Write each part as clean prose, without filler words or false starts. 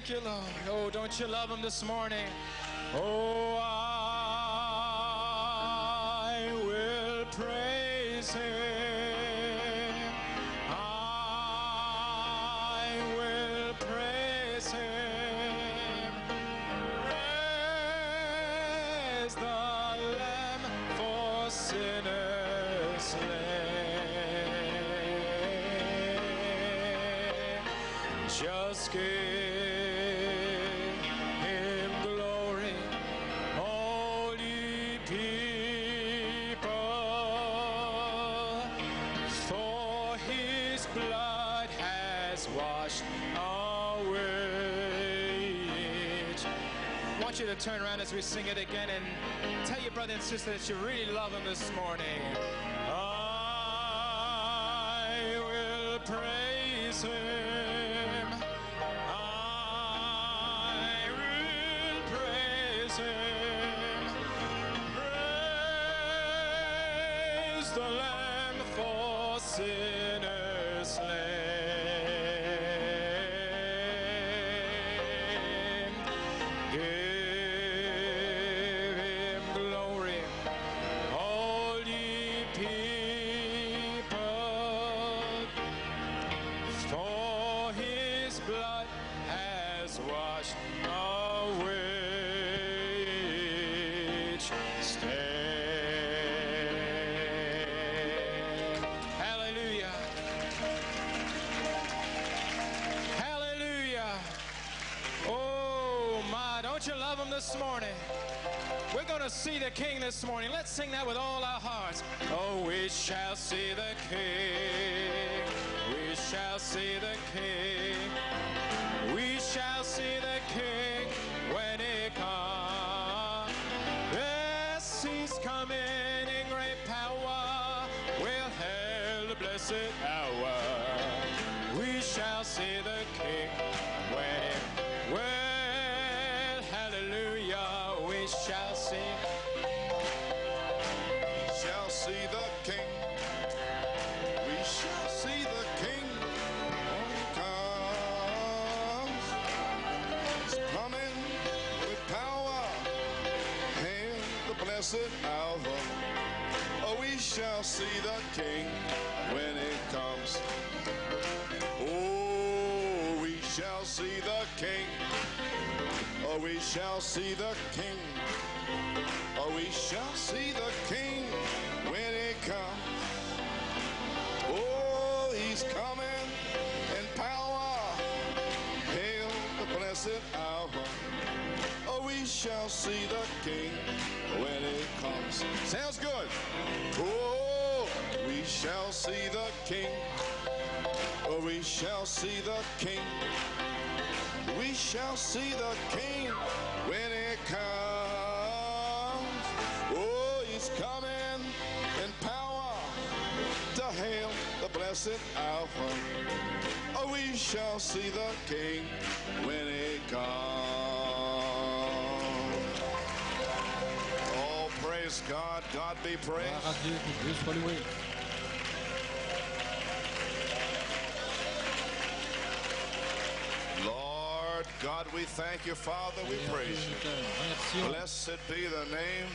Thank you, Lord. Oh, don't you love him this morning? Oh, I will praise him. I will praise him. Praise the Lamb for sinners slain. Just give him glory, all ye people, for his blood has washed away. I want you to turn around as we sing it again and tell your brother and sister that you really love him this morning. I will praise him. I will praise him. Praise the Lamb for sinners slain. Give him glory, all ye people, for his blood has washed away each stain. Hallelujah. Hallelujah. Oh my, don't you love him this morning? We're going to see the King this morning. Let's sing that with all our hearts. Oh, we shall see the King. We shall see the King. We shall see the King when he comes. Yes, he's coming in great power. We'll hail the blessed hour. We shall see the King when he well, hallelujah, we shall see. We shall see the King. We shall see the King when he comes. He's coming with power and the blessed hour. Oh, we shall see the King when he comes. Oh, we shall see the King. Oh, we shall see the King. Oh, we shall see the King when he comes. Oh, he's coming in power. Hail the blessed hour. Oh, we shall see the King when he comes. Sounds good. Oh, we shall see the King. Oh, we shall see the King. We shall see the King when he comes. Oh, he's coming in power to hail the blessed hour. Oh, we shall see the King when he comes. Oh, praise God. God be praised. Gloire à Dieu, que Dieu soit loué. Lord God, we thank you, Father. We praise you. Remercions. Blessed be the name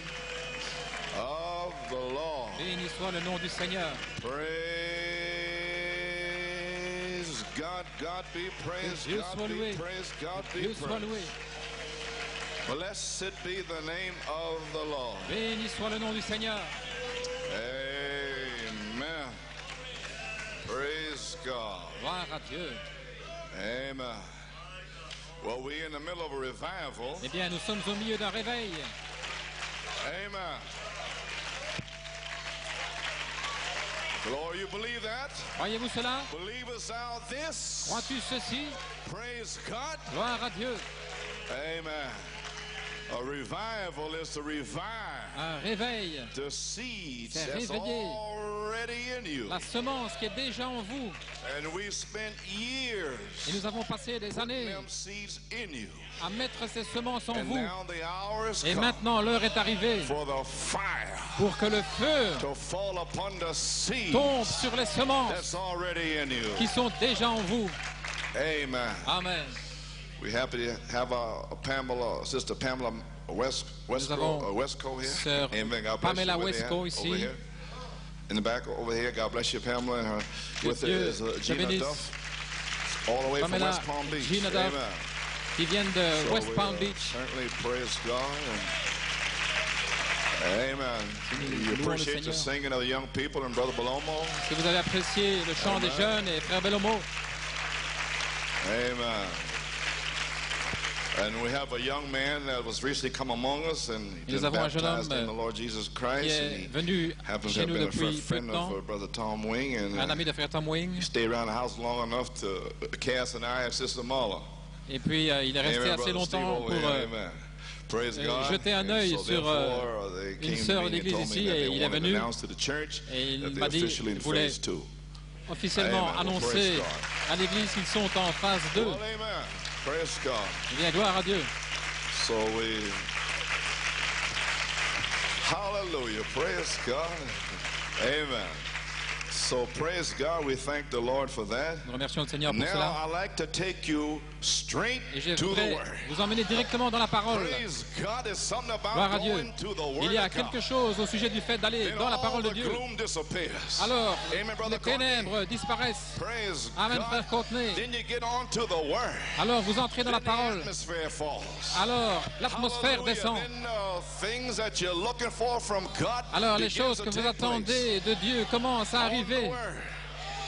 of the Lord. Béni soit le nom du Seigneur. Praise God. God be praised. Dieu God soit be loué. praised. God be Dieu soit loué. praised. Blessed be the name of the Lord. Béni soit le nom du Seigneur. Amen. Praise God. Gloire à Dieu. Amen. Well, we're in the middle of a revival. Eh bien, nous sommes au milieu d'un réveil. Amen. Lord, you believe that? Croyez-vous cela? Believe us out this. Crois-tu ceci? Praise God. Gloire à Dieu. Amen. A revival is to revive Un réveil. the seeds C'est that's réveiller already in you. la semence qui est déjà en vous. And we spent years Et nous avons passé des putting années them seeds in you. à mettre ces semences en And vous. now the hour is Et come maintenant, l'heure est arrivée for the fire pour que le feu to fall upon the seeds tombe sur les semences that's already in you. qui sont déjà en vous. Amen. Amen. We're happy to have Pamela, Sister Pamela Westco here. Sœur Amen. God bless Pamela you. Westco Over ici. here. In the back over here. God bless you, Pamela. And her with her Dieu is te Gina bénisse. Duff, all the way from Pamela, West Palm Beach. Gina Duff, Amen. qui viennent de So West we, Palm Beach. Certainly praise God. Amen. You louons le appreciate the Seigneur. singing of the young people and Brother Balomo. Que vous avez apprécié le chant des jeunes et Frère Bellomo. Amen. And we have a young man that was recently come among us and Et just nous avons un jeune baptized in homme the Lord Jesus qui Christ. And est he venu happens to chez have nous been a depuis peu friend de temps, of Brother Tom Wing, and un ami de Frère Tom Wing. he stayed around the house long enough to cast an eye at Sister Marla. Et puis il est resté Amen, assez Brother Steve, longtemps over pour here. Amen. Praise God. jeter un And œil so sur therefore, they une came to sœur me and d'église told me ici that et they il est wanted to venu announce to the church et il that m'a they're dit officially in qu'il voulait phase 2. officiellement Amen. annoncer Praise God. à l'église qu'ils sont en phase 2. Well, amen. Praise God. Eh bien, gloire à Dieu. So we, hallelujah, praise God, amen. So praise God, we thank the Lord for that. Nous remercions le Seigneur pour Now cela. I'd like to take you straight Et je to the voudrais Word. vous emmener directement dans la parole. Praise God, there's something Gloire à about Dieu. going to the Word Il y a of God. quelque chose au sujet du fait d'aller Then dans la all parole de the Dieu. gloom disappears. Alors, Amen, Brother les ténèbres disparaissent. Praise Amen, God. Frère Courtenay. Then you get on to the Word. Alors, vous entrez dans la Then the parole. atmosphere falls. Alors, l'atmosphère Hallelujah. descend. Then, things that you're looking for from God Alors, les begins choses to que vous take place. attendez de Dieu commencent à On the arriver Word.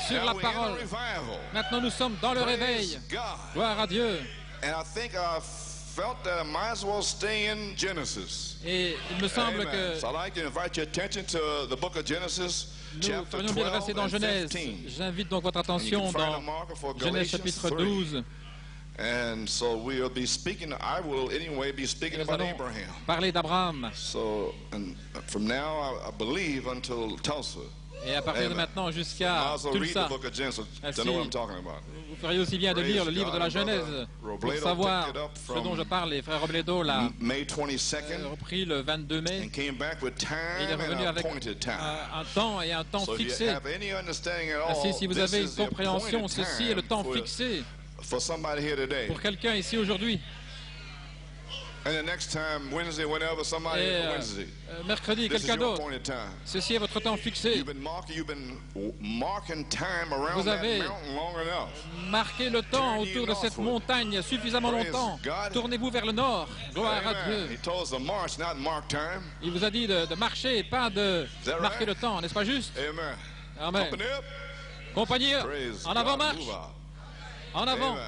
sur Now la we're in parole. a revival. Maintenant, nous sommes dans le Praise réveil. God. Gloire à Dieu. And I think I felt that I might as well stay in Genesis. Et il me semble Amen. que So I'd like to invite your attention to the book of Genesis, nous chapter ferions bien de rester 12 dans and Genèse. 15. J'invite donc votre And you attention can find a dans marker for Genèse Galatians chapitre 3. 12. And so we'll be speaking, I will anyway be Et speaking nous about allons Abraham. parler d'Abraham. So, and from now, I believe until Tulsa, Et à partir de Amen. maintenant might jusqu'à as well read the Tulsa, book of Genesis Ainsi, to know what I'm talking about. vous feriez aussi bien de lire le livre de la Genèse pour savoir ce dont je parle. Et Frère Robledo l'a May 22nd, repris le 22 mai. and came back with Et time il est and revenu avec appointed time. un temps et un temps So if you fixé. have any understanding at all, Ainsi, si vous this avez une is the compréhension, appointed ceci est le time temps fixé for somebody here today. pour quelqu'un ici aujourd'hui. And the next time, Wednesday, whenever somebody, Et Wednesday, mercredi, this is quelqu'un your d'autre. appointed time. Ceci est votre temps fixé. You've been marking time around Vous that avez mountain long enough. Marquez le temps autour de cette montagne suffisamment Praise longtemps. God. Tournez-vous vers le nord. Gloire à Amen. He Dieu. told us to march, not mark time. Il vous a dit de marcher, pas de that marquer right? le temps, n'est-ce pas juste? Amen. Amen. Company up. Compagnie, Praise en avant God. marche, Move out. en avant. Amen.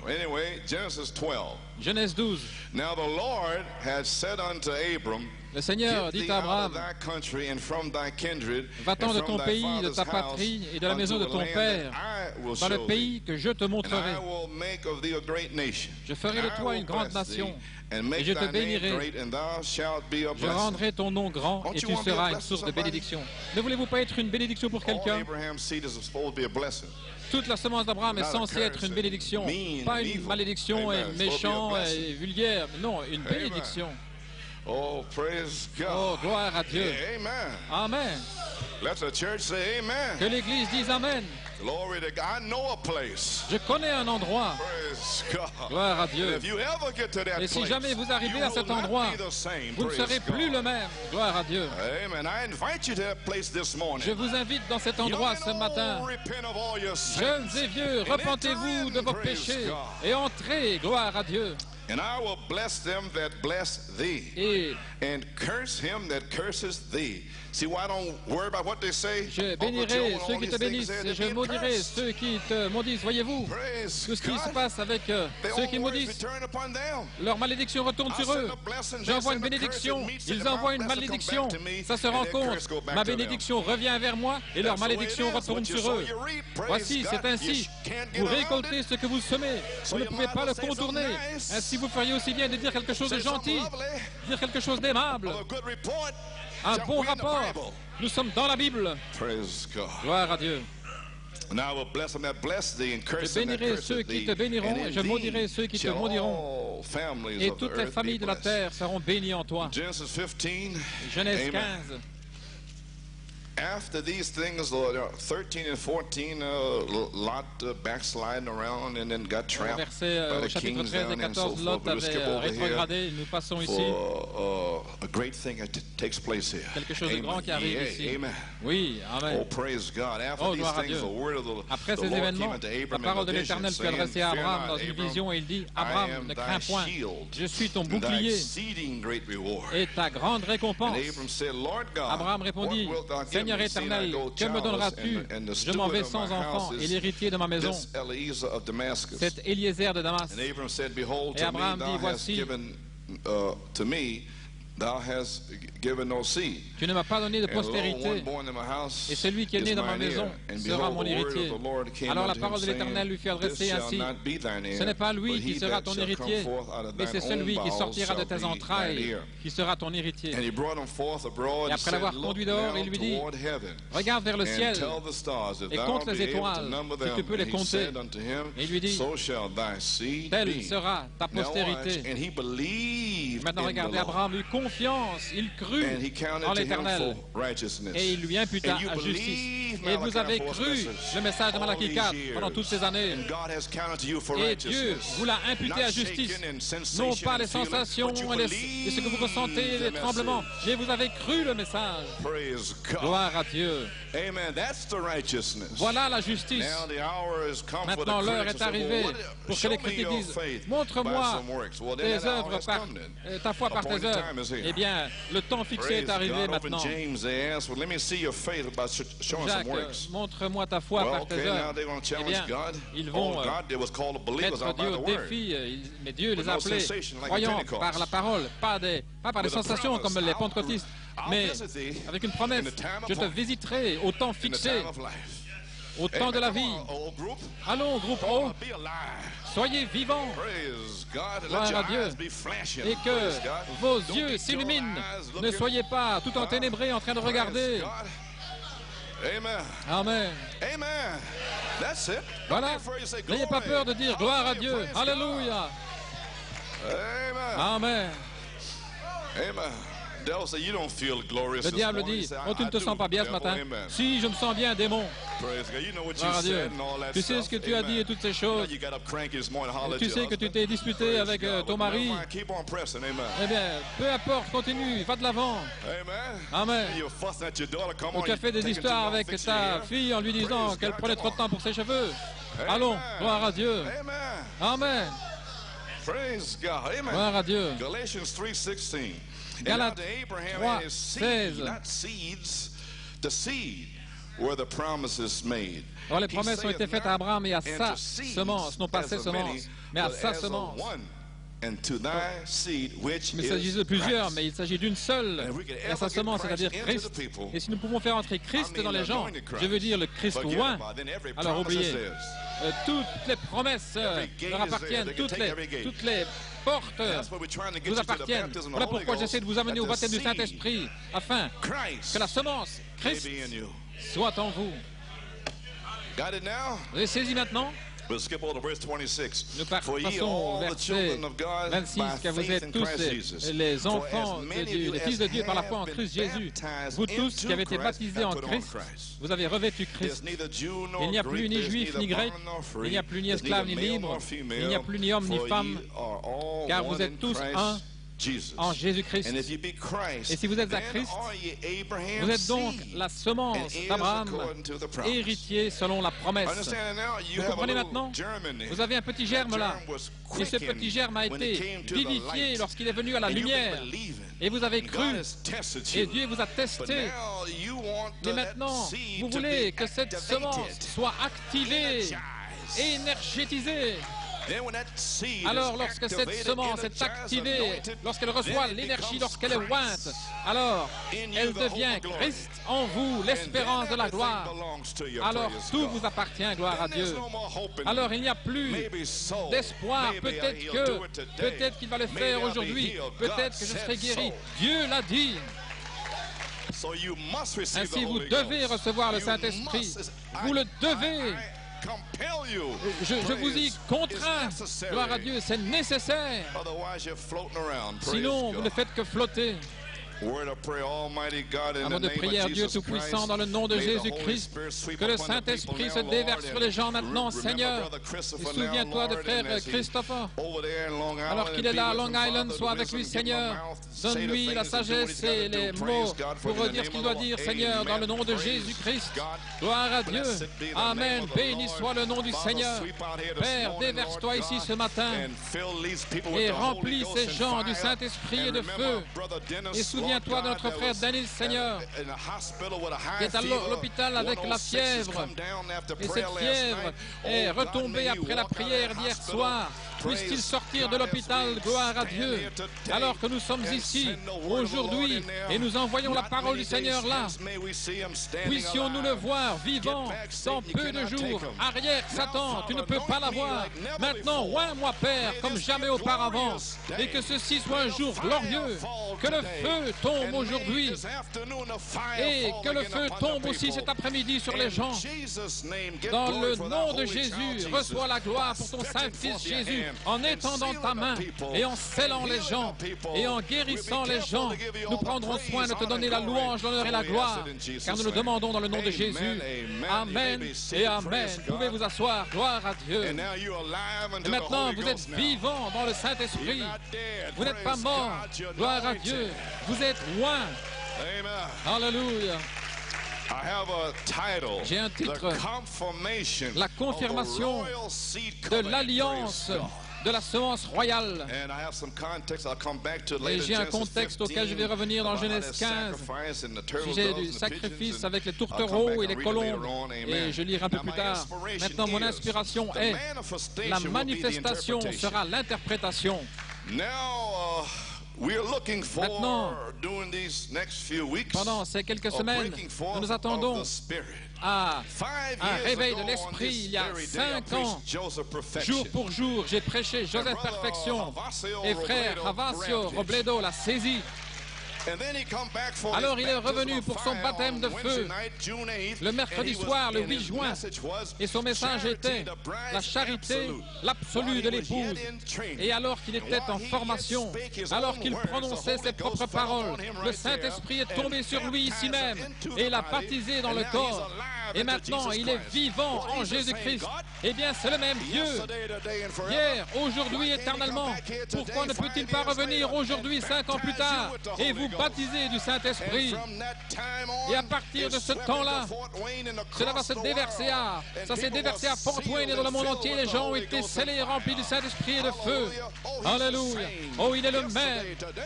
Anyway, Genesis 12. Genèse 12. Now the Lord had said unto Abram, Le Seigneur Get dit thee à out of Abraham, thy country and from thy kindred, va-t'en and de from ton thy pays, de father's ta house, patrie et de la maison de unto ton the land père, that I will dans le show pays thee. que je te And montrerai. I will make of thee a great nation. Je ferai de And I toi will une grande bless thee, nation, and et make je te thy name bénirai. great, and thou shalt be a Je blessing. rendrai ton nom grand Don't et you tu want to be a seras une blessing source de somebody? bénédiction. Ne voulez-vous pas être une bénédiction pour All quelqu'un? Abraham's seed is supposed to be a blessing. Toute la semence d'Abraham est Not a censée être curse une and bénédiction, mean pas and une evil. malédiction et Amen. It's supposed to be a méchant blessing. et vulgaire, mais non, une bénédiction. Oh, praise God. Oh, gloire à Dieu. Yeah, amen. Amen. Let the church say amen. Que l'Église dise Amen. Glory to God. I know a place. Je connais un endroit. Praise God. Gloire à And Dieu. if you ever get to that Et si place, jamais vous arrivez you à cet will not endroit, be the same. vous ne Praise serez plus God. le même. Gloire à Dieu. Amen. I invite you to that place this morning. Je vous invite dans cet endroit Young ce and matin. old, repent of all your sins. Jeunes et vieux, And enter repentez-vous de in, vos praise péchés God. et entrez. Gloire à Dieu. And I will bless them that bless thee, Et and curse him that curses thee. See why I don't worry about what they say? je Uncle Joe bénirai and ceux all qui these te things bénissent there, et they're je being maudirai cursed. ceux qui te maudissent. Voyez-vous, Praise tout ce qui God. se passe avec Their ceux own qui words maudissent, return upon them. leur malédiction retourne I sur send eux. a blessing, they J'envoie une send a curse, bénédiction, it meets ils it, envoient my une blessing malédiction. come back to me, Ça se and their rencontre. curse go back Ma to them. bénédiction revient vers moi et leur That's the way it malédiction is. retourne What you sur sow, eux. you reap. Praise Voici, God. c'est ainsi. You can't get Vous around récoltez it. ce que vous semez. So Vous ne you pouvez might pas as le well say contourner. something nice. Ainsi, vous feriez aussi bien de dire quelque chose de Say something gentil, lovely. dire quelque chose d'aimable, Or a good report. un Shall bon we in the rapport. Bible? Nous sommes dans la Bible. Praise God. Gloire à Dieu. And I will bless them that bless thee, and Je curse them that bénirai curse ceux qui thee. te béniront And et in je maudirai thee ceux qui te shall maudiront. all families Et of the toutes les earth be familles de la blessed. terre seront bénies en toi. Genesis 15. Genèse Amen. 15. After these things, 13 and 14, Lot backsliding around and then got trapped by the kings down and so forth. But we'll skip over here for a great thing that takes place here. Quelque chose de grand qui arrive ici. Amen. Oui, amen. Oh, praise God. After these things, the word of the Lord came unto Abram la parole de l'Éternel fut adressée à Abraham dans une vision et il dit, Abraham, ne crains point, je suis ton bouclier et ta grande récompense. Abraham répondit, Seigneur éternel, que me donneras-tu? Je m'en vais sans enfant et l'héritier de ma maison, c'est Eliezer de Damas. Et Abraham dit, voici, Thou hast given no seed. Tu ne m'as pas donné de postérité, et celui qui est né dans ma maison sera mon héritier. Alors la parole de l'Éternel lui fut adressée ainsi, ce n'est pas lui qui sera ton héritier, mais c'est celui qui sortira de tes entrailles qui sera ton héritier. Et après l'avoir conduit dehors, il lui dit, regarde vers le ciel et compte les étoiles, si tu peux les compter. Et il lui dit, telle sera ta postérité. Maintenant regardez, Abraham eut confiance, il crut en l'Éternel et il lui imputa à justice. Et vous avez cru le message de Malachie 4 pendant toutes ces années. Et Dieu vous l'a imputé à justice, non pas les sensations et ce que vous ressentez, les tremblements, mais vous avez cru le message. Gloire à Dieu. Voilà la justice. Maintenant l'heure est arrivée pour que les critiques disent, montre-moi tes œuvres par ta foi par tes œuvres. Eh bien, le temps fixé est arrivé maintenant. Jacques, montre-moi ta foi par tes œuvres. Eh bien, ils vont mettre Dieu au défi, mais Dieu les a appelés croyants par la parole, pas par des sensations comme les pentecôtistes, mais avec une promesse. Je te visiterai au temps fixé, au temps de la vie. Allons, groupe O, soyez vivants. Gloire à Dieu. Et que vos yeux s'illuminent. Ne soyez pas tout enténébrés en train de regarder. Amen. Voilà. N'ayez pas peur de dire gloire à Dieu. Alléluia. Amen. Le diable dit, oh, tu ne te sens pas bien ce matin? Si, je me sens bien, démon. Gloire à Dieu. Tu sais ce que tu as dit et toutes ces choses. Tu sais que tu t'es disputé avec ton mari. Eh bien, peu importe, continue, va de l'avant. Amen. Ou tu as fait des histoires avec ta fille en lui disant qu'elle prenait trop de temps pour ses cheveux. Allons, gloire à Dieu. Amen. Gloire à Dieu. Galates 3, 16. Alors les promesses ont été faites à Abraham et à sa semence, non pas ses semences, mais à sa semence. Mais il s'agit de plusieurs, mais il s'agit d'une seule, et à sa semence, c'est-à-dire Christ. Et si nous pouvons faire entrer Christ dans les gens, je veux dire le Christ oint, alors oubliez, toutes les promesses leur appartiennent, toutes les portes nous appartiennent. Voilà pourquoi j'essaie de vous amener au baptême du Saint-Esprit, afin que la semence, Christ, soit en vous. Vous avez saisi maintenant? Nous passons au verset 26, car vous êtes tous les enfants de Dieu, les fils de Dieu par la foi en Christ Jésus. Vous tous qui avez été baptisés en Christ, vous avez revêtu Christ. Il n'y a plus ni juif ni grec, il n'y a plus ni esclave ni libre, il n'y a plus ni homme ni femme, car vous êtes tous un en Jésus-Christ. Et si vous êtes à Christ, vous êtes donc la semence d'Abraham, héritier selon la promesse. Vous comprenez maintenant? Vous avez un petit germe là. Et ce petit germe a été vivifié lorsqu'il est venu à la lumière. Et vous avez cru. Et Dieu vous a testé. Mais maintenant, vous voulez que cette semence soit activée, énergétisée. Alors, lorsque cette semence est activée, lorsqu'elle reçoit l'énergie, lorsqu'elle est ointe, alors elle devient Christ en vous, l'espérance de la gloire. Alors tout vous appartient, gloire à Dieu. Alors il n'y a plus d'espoir. Peut-être qu'il va le faire aujourd'hui. Peut-être que je serai guéri. Dieu l'a dit. Ainsi, vous devez recevoir le Saint-Esprit. Vous le devez. Je vous y contrains, gloire à Dieu, c'est nécessaire. Sinon, vous ne faites que flotter. Un mot de prière, Dieu Tout-Puissant, dans le nom de Jésus-Christ, que le Saint-Esprit se déverse sur les gens maintenant, Seigneur. Et souviens-toi de frère Christopher, alors qu'il est là à Long Island, sois avec lui, Seigneur. Donne-lui la sagesse et les mots pour dire ce qu'il doit dire, Seigneur, dans le nom de Jésus-Christ. Gloire à Dieu. Amen. Béni soit le nom du Seigneur. Père, déverse-toi ici ce matin et remplis ces gens du Saint-Esprit et de feu. Et souviens-toi de notre frère Dennis, Seigneur, qui est à l'hôpital avec la fièvre. Et cette fièvre est retombée après la prière d'hier soir. Puisse-t-il sortir de l'hôpital, gloire à Dieu, alors que nous sommes ici aujourd'hui et nous envoyons la parole du Seigneur là. Puissions-nous le voir vivant dans peu de jours. Arrière, Satan, tu ne peux pas l'avoir. Maintenant, oins-moi, Père, comme jamais auparavant, et que ceci soit un jour glorieux. Que le feu tombe aujourd'hui et que le feu tombe aussi cet après-midi sur les gens. Dans le nom de Jésus, reçois la gloire pour ton Saint-Fils Jésus, en étendant ta main et en scellant les gens et en guérissant les gens. Nous prendrons soin de te donner la louange, l'honneur et la gloire, car nous le demandons dans le nom de Jésus. Amen et Amen. Vous pouvez vous asseoir. Gloire à Dieu. Et maintenant, vous êtes vivants dans le Saint-Esprit. Vous n'êtes pas morts. Gloire à Dieu. Vous êtes loin. Alléluia. J'ai un titre, la confirmation de l'alliance de la semence royale. Et j'ai un contexte auquel je vais revenir dans Genèse 15, sujet du sacrifice avec les tourtereaux et les colombes, et je lirai un peu plus tard. Maintenant, mon inspiration est, la manifestation sera l'interprétation. Maintenant, pendant ces quelques semaines, nous nous attendons à un réveil de l'esprit. Il y a 5 ans, jour pour jour, j'ai prêché Joseph Perfection et frère Ravasio Robledo l'a saisi. Alors il est revenu pour son baptême de feu le mercredi soir, le 8 juin, et son message était la charité, l'absolu de l'épouse. Et alors qu'il était en formation, alors qu'il prononçait ses propres paroles, le Saint-Esprit est tombé sur lui ici même et l'a baptisé dans le corps. Et maintenant, il est vivant en Jésus-Christ. Eh bien, c'est le même Dieu, hier, aujourd'hui, éternellement. Pourquoi ne peut-il pas revenir aujourd'hui, 5 ans plus tard, et vous baptiser du Saint-Esprit? Et à partir de ce temps-là, cela va se déverser ça s'est déversé à Fort Wayne et dans le monde entier. Les gens ont été scellés et remplis du Saint-Esprit et de feu. Alléluia. Oh, il est le même,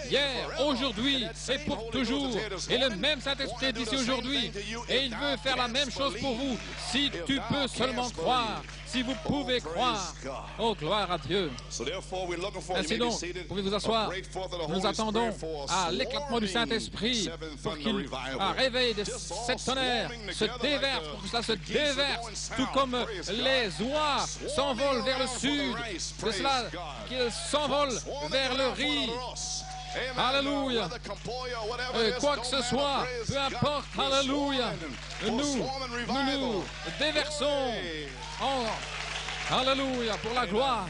hier, aujourd'hui et pour toujours. Et le même Saint-Esprit est ici aujourd'hui. Et il veut faire la même chose pour vous, si tu peux seulement croire, si vous pouvez croire. Oh, gloire à Dieu. Ainsi donc, vous pouvez vous asseoir. Nous attendons à l'éclatement du Saint-Esprit pour qu'il réveille de cette tonnerre, se déverse, pour que cela se déverse, tout comme les oies s'envolent vers le sud, de cela qu'ils s'envolent vers le riz. Alléluia. Quoi que ce soit, peu importe, alléluia, nous déversons alléluia, pour la gloire.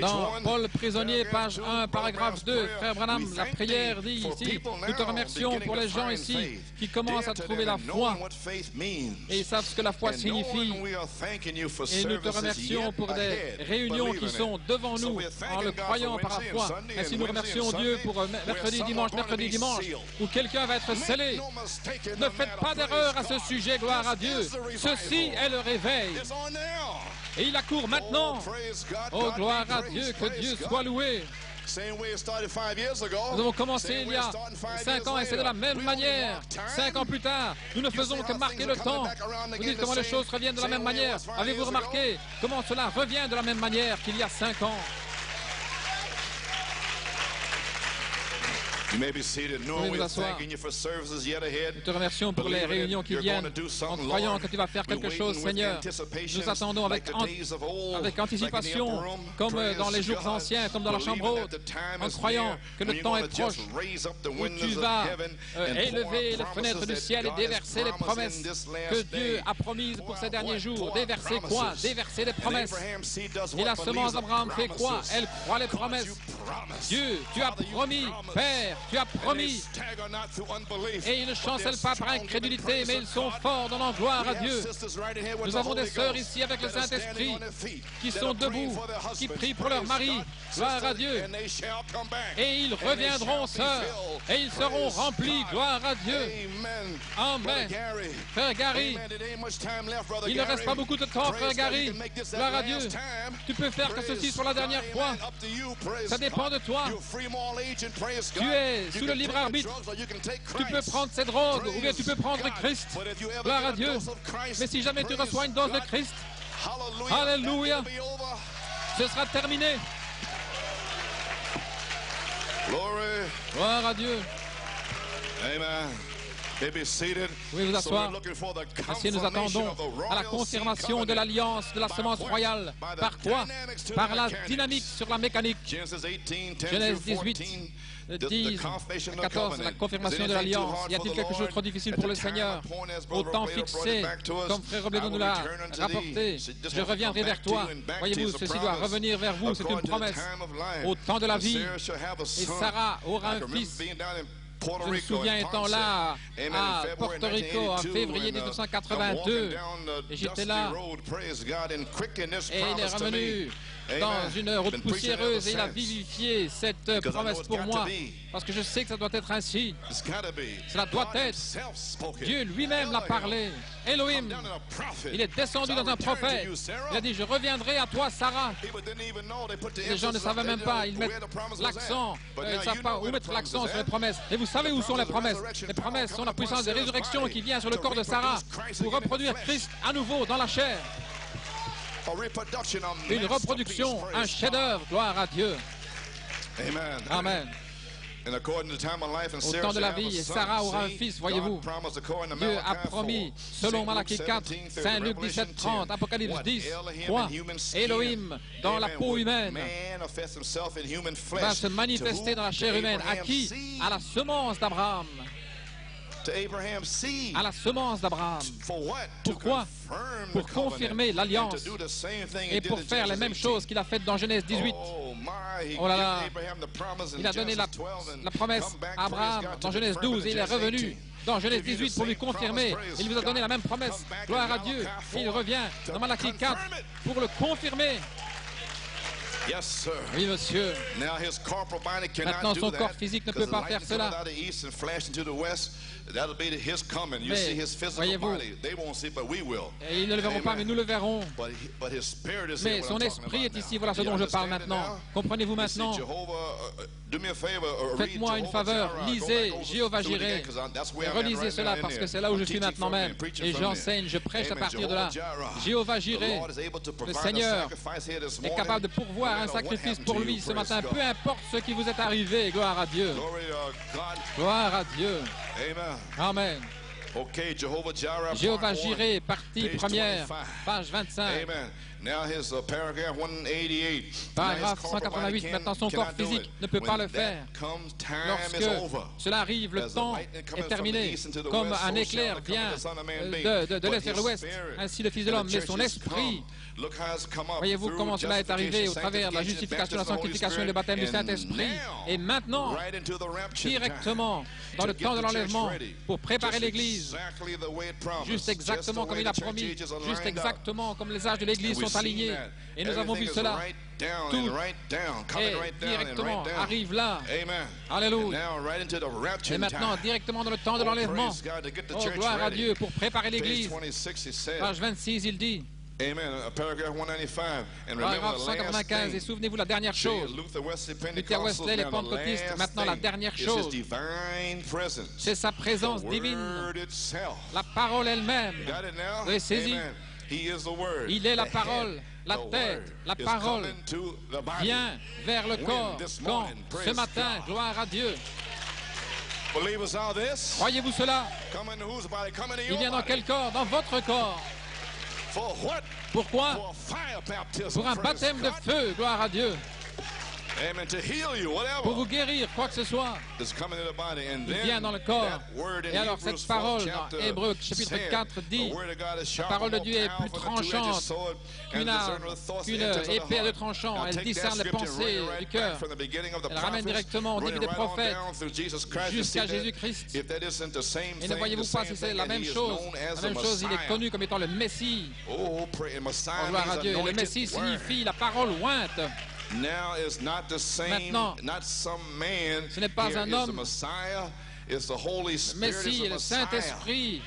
Dans Paul prisonnier, page 1, paragraphe 2, frère Branham, la prière dit ici, nous te remercions pour les gens ici qui commencent à trouver la foi et ils savent ce que la foi signifie. Et nous te remercions pour des réunions qui sont devant nous en le croyant par la foi. Ainsi nous remercions Dieu pour mercredi, dimanche, où quelqu'un va être scellé. Ne faites pas d'erreur à ce sujet, gloire à Dieu. Ceci est le réveil. Et il accourt maintenant. Oh, gloire à Dieu, que Dieu soit loué. Nous avons commencé il y a 5 ans et c'est de la même manière. 5 ans plus tard, nous ne faisons que marquer le temps. Vous dites comment les choses reviennent de la même manière. Avez-vous remarqué comment cela revient de la même manière qu'il y a 5 ans? You may be seated. Nous te remercions pour les réunions qui viennent, en croyant que tu vas faire quelque chose, Seigneur. Nous attendons avec anticipation, comme dans les jours anciens, comme dans la chambre haute, en croyant que le temps est proche, où tu vas élever les fenêtres du ciel et déverser les promesses que Dieu a promises pour ces derniers jours. Déverser quoi? Déverser les promesses. Et la semence d'Abraham fait quoi? Elle croit les promesses. Dieu, tu as promis, Père, tu as promis. Et ils ne chancellent pas par incrédulité, mais ils sont forts dans la gloire à Dieu. Nous avons des sœurs ici avec le Saint-Esprit qui sont debout, qui prient pour leur mari. Gloire à Dieu. Et ils reviendront, sœurs, et ils seront remplis. Gloire à Dieu. Amen. Frère Gary, il ne reste pas beaucoup de temps, frère Gary. Gloire à Dieu. Tu peux faire que ceci soit la dernière fois. Ça dépend de toi. Tu es sous le libre arbitre. Tu peux prendre ces drogues ou bien tu peux prendre Christ. Gloire à Dieu. Mais si jamais tu reçois une dose de Christ, alléluia, ce sera terminé. Gloire à Dieu. Amen. Oui, vous asseoir. Ainsi, nous attendons à la confirmation de l'alliance de la semence royale. Par quoi? Par la dynamique sur la mécanique. Genèse 18, 10, 14, la confirmation de l'alliance. Y a-t-il quelque chose de trop difficile pour le Seigneur? Au temps fixé, comme Frère Robledo nous l'a rapporté, je reviendrai vers toi. Voyez-vous, ceci doit revenir vers vous, c'est une promesse. Au temps de la vie, et Sarah aura un fils. Je me souviens étant là à Porto Rico en février 1982 et j'étais là et il est revenu dans une route poussiéreuse et il a vivifié cette promesse pour moi parce que je sais que ça doit être ainsi. Cela doit être. Dieu lui-même l'a parlé. Elohim, il est descendu dans un prophète. Il a dit, je reviendrai à toi, Sarah. Les gens ne savaient même pas. Ils mettent l'accent. Ils ne savent pas où mettre l'accent sur les promesses. Et vous savez où sont les promesses? Les promesses sont la puissance de résurrection qui vient sur le corps de Sarah pour reproduire Christ à nouveau dans la chair. Une reproduction, un chef-d'œuvre, gloire à Dieu. Amen. Au temps de la vie, Sarah aura un fils, voyez-vous. Dieu a promis, selon Malachie 4, Saint Luc 17, 30, Apocalypse 10, 3, Elohim, dans la peau humaine, va se manifester dans la chair humaine. À qui? À la semence d'Abraham. À la semence d'Abraham. Pourquoi? Pour confirmer l'alliance et pour faire les mêmes choses qu'il a faites dans Genèse 18. Oh là là, il a donné la promesse à Abraham dans Genèse 12 et il est revenu dans Genèse 18 pour lui confirmer. Il vous a donné la même promesse. Gloire à Dieu. Et il revient dans Malachie 4 pour le confirmer. Oui, monsieur. Maintenant, son corps physique ne peut pas faire cela. Mais, voyez-vous, et ils ne le verront pas, mais nous le verrons. Mais son esprit est ici, voilà ce dont je parle maintenant. Comprenez-vous maintenant? Faites-moi une faveur, lisez Jéhovah Jireh. Relisez cela parce que c'est là où je suis maintenant même. Et j'enseigne, je prêche à partir de là. Jéhovah Jireh, le Seigneur, est capable de pourvoir un sacrifice pour lui ce matin. Peu importe ce qui vous est arrivé, gloire à Dieu. Gloire à Dieu. Amen. Jéhovah Jireh, partie première, page 25. Paragraphe 188. Maintenant, son corps physique ne peut pas le faire. Lorsque cela arrive, le temps est terminé. Comme un éclair vient de l'est vers l'ouest, ainsi le Fils de l'homme. Mais son esprit, voyez-vous comment cela est arrivé au travers de la justification, la sanctification et le baptême du Saint-Esprit. Et maintenant, directement dans le temps de l'enlèvement, pour préparer l'Église, juste exactement comme il a promis, juste exactement comme les âges de l'Église sont alignés. Et nous avons vu cela. Tout et directement arrive là. Alléluia. Et maintenant, directement dans le temps de l'enlèvement. Oh, gloire à Dieu pour préparer l'Église. Page 26, il dit. Paragraphe 195. Et souvenez-vous la dernière chose. Luther, Wesley, les pentecôtistes. Maintenant, la dernière chose. C'est sa présence divine. La parole elle-même. Vous avez saisi? Il est la parole. La tête, la parole vient vers le corps. Quand ce matin, gloire à Dieu. Croyez-vous cela? Il vient dans quel corps? Dans votre corps. Pourquoi? Pour un baptême de feu, gloire à Dieu. Pour vous guérir, quoi que ce soit, il vient dans le corps. Et alors cette parole dans Hébreux chapitre 4 dit, la parole de Dieu est plus tranchante qu'une épée de tranchant. Elle discerne les pensées du cœur. Elle ramène directement au début des prophètes jusqu'à Jésus-Christ. Et ne voyez-vous pas si c'est la même chose? La même chose, il est connu comme étant le Messie. Oh, gloire à Dieu. Et le Messie signifie la parole ointe. Maintenant, ce n'est pas un homme, le Messie, le Saint-Esprit.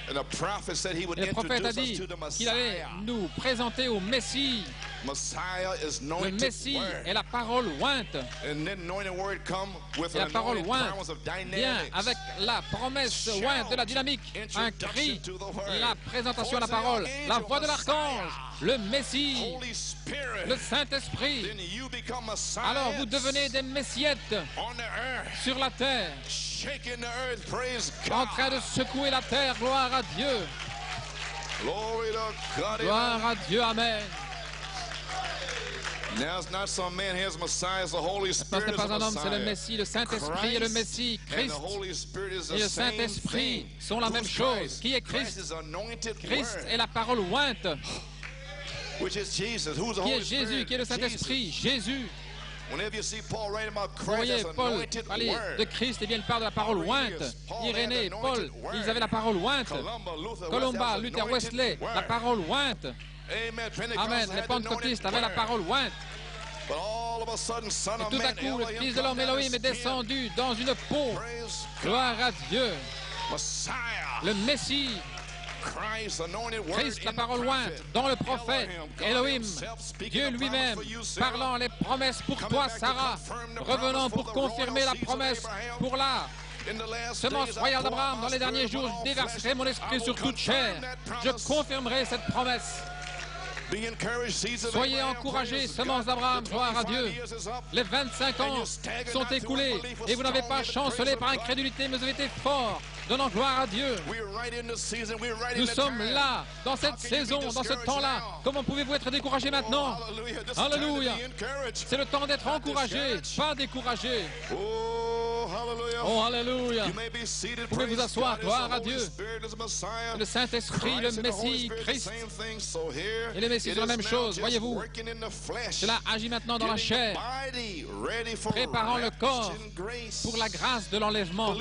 Et le prophète a dit qu'il allait nous présenter au Messie. Le Messie est la parole ointe. Et la parole ointe vient avec la promesse ointe de la dynamique. Un cri, la présentation de la parole, la voix de l'archange, le Messie, le Saint-Esprit. Alors vous devenez des messiettes sur la terre, en train de secouer la terre. Gloire à Dieu. Gloire à Dieu. Amen. Ce n'est pas un homme, c'est le Messie, le Saint-Esprit et le Messie. Christ et le Saint-Esprit sont la même chose. Qui est Christ? Christ est la parole ointe. Qui est Jésus? Qui est le Saint-Esprit? Jésus. Vous voyez Paul parler de Christ, et bien il parle de la parole ointe. Irénée, Paul, ils avaient la parole ointe. Columba, Luther, Wesley, la parole ointe. Amen. Les pentecôtistes avaient la parole ointe. Et tout à coup, le Fils de l'homme Elohim est descendu dans une peau. Gloire à Dieu. Le Messie. Christ, la parole ointe, dans le prophète, Elohim, Dieu lui-même, parlant les promesses pour toi, Sarah, revenant pour confirmer la promesse pour la semence royale d'Abraham. Dans les derniers jours, je déverserai mon esprit sur toute chair. Je confirmerai cette promesse. Soyez encouragés, semence d'Abraham, gloire à Dieu. Les 25 ans sont écoulés et vous n'avez pas chancelé par incrédulité, mais vous avez été forts, donnant gloire à Dieu. Nous sommes là, dans cette saison, dans ce temps-là. Comment pouvez-vous être découragés maintenant? Alléluia. C'est le temps d'être encouragé, pas découragé. Oh, alléluia. Vous pouvez vous asseoir, gloire à Dieu. Le Saint-Esprit, le Messie, Christ. Et les Messies sont la même chose, voyez-vous. Cela agit maintenant dans la chair, préparant le corps pour la grâce de l'enlèvement.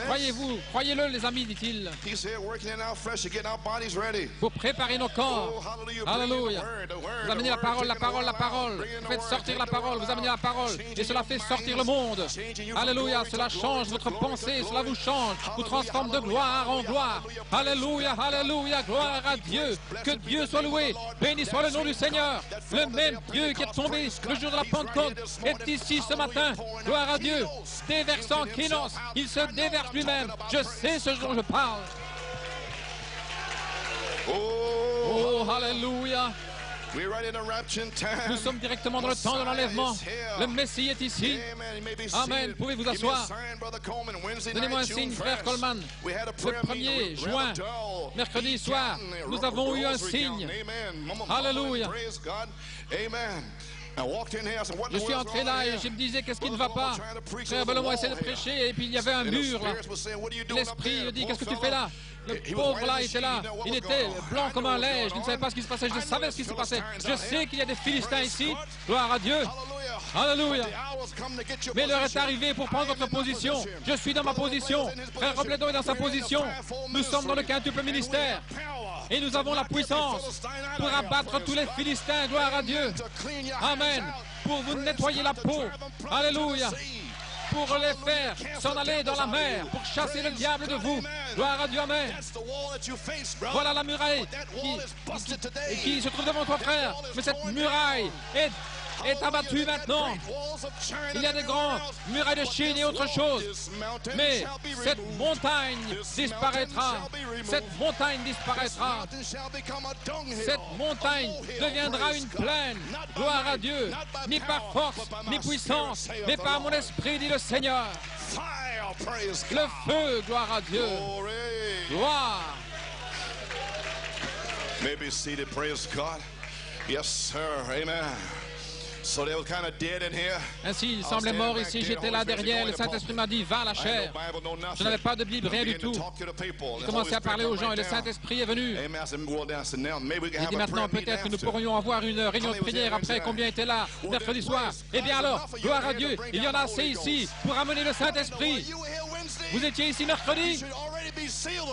Croyez-vous, croyez-le, les amis, dit-il. Pour préparer nos corps. Alléluia. Vous amenez la parole, la parole, la parole. Vous faites sortir la parole, vous amenez la parole. Et cela fait sortir le monde. Alléluia, cela change votre pensée, cela vous change, vous transforme de gloire en gloire. Alléluia, alléluia, gloire à Dieu. Que Dieu soit loué, béni soit le nom du Seigneur. Le même Dieu qui est tombé le jour de la Pentecôte est ici ce matin. Gloire à Dieu, déversant Kénos, il se déverse lui-même. Je sais ce dont je parle. Oh, alléluia. Nous sommes directement dans le temps de l'enlèvement. Le Messie est ici. Amen. Pouvez vous asseoir. Donnez-moi un signe, frère Coleman. Le 1er juin, mercredi soir, nous avons eu un signe. Alléluia. Je suis entré là et je me disais, qu'est-ce qui ne va pas? Frère Bellemont essayait de prêcher et puis il y avait un mur là. L'Esprit me dit, qu'est-ce que tu fais là? Le pauvre là était là. Il était blanc comme un lait. Je ne savais pas ce qui se passait. Je savais ce qui se passait. Je sais qu'il y a des Philistins ici. Gloire à Dieu. Alléluia. Mais l'heure est arrivée pour prendre votre position. Je suis dans ma position. Frère Robledo est dans sa position. Nous sommes dans le quintuple ministère. Et nous avons la puissance pour abattre tous les Philistins. Gloire à Dieu. Amen. Pour vous nettoyer la peau. Alléluia. Pour les faire s'en aller dans la mer, pour chasser le diable de vous. Gloire à Dieu, amen. Voilà la muraille qui se trouve devant toi, frère. Mais cette muraille est est abattu maintenant. Il y a des grands murailles de Chine et autre chose. Mais cette montagne disparaîtra. Cette montagne disparaîtra. Cette montagne deviendra une plaine. Gloire à Dieu. Ni par force, ni puissance, mais par mon esprit, dit le Seigneur. Le feu, gloire à Dieu. Gloire. Maybe seated, praise God. Yes, sir. Amen. So they were kind of dead in here. Ainsi, il semblait mort ici. J'étais là derrière. Le Saint-Esprit m'a dit, va à la chair. Je n'avais pas de Bible, rien du tout. J'ai commencé à parler aux gens et le Saint-Esprit est venu. J'ai dit maintenant, peut-être que nous pourrions avoir une réunion de prière après. Combien étaient là mercredi soir? Eh bien alors, gloire à Dieu, il y en a assez ici pour amener le Saint-Esprit. Vous étiez ici mercredi?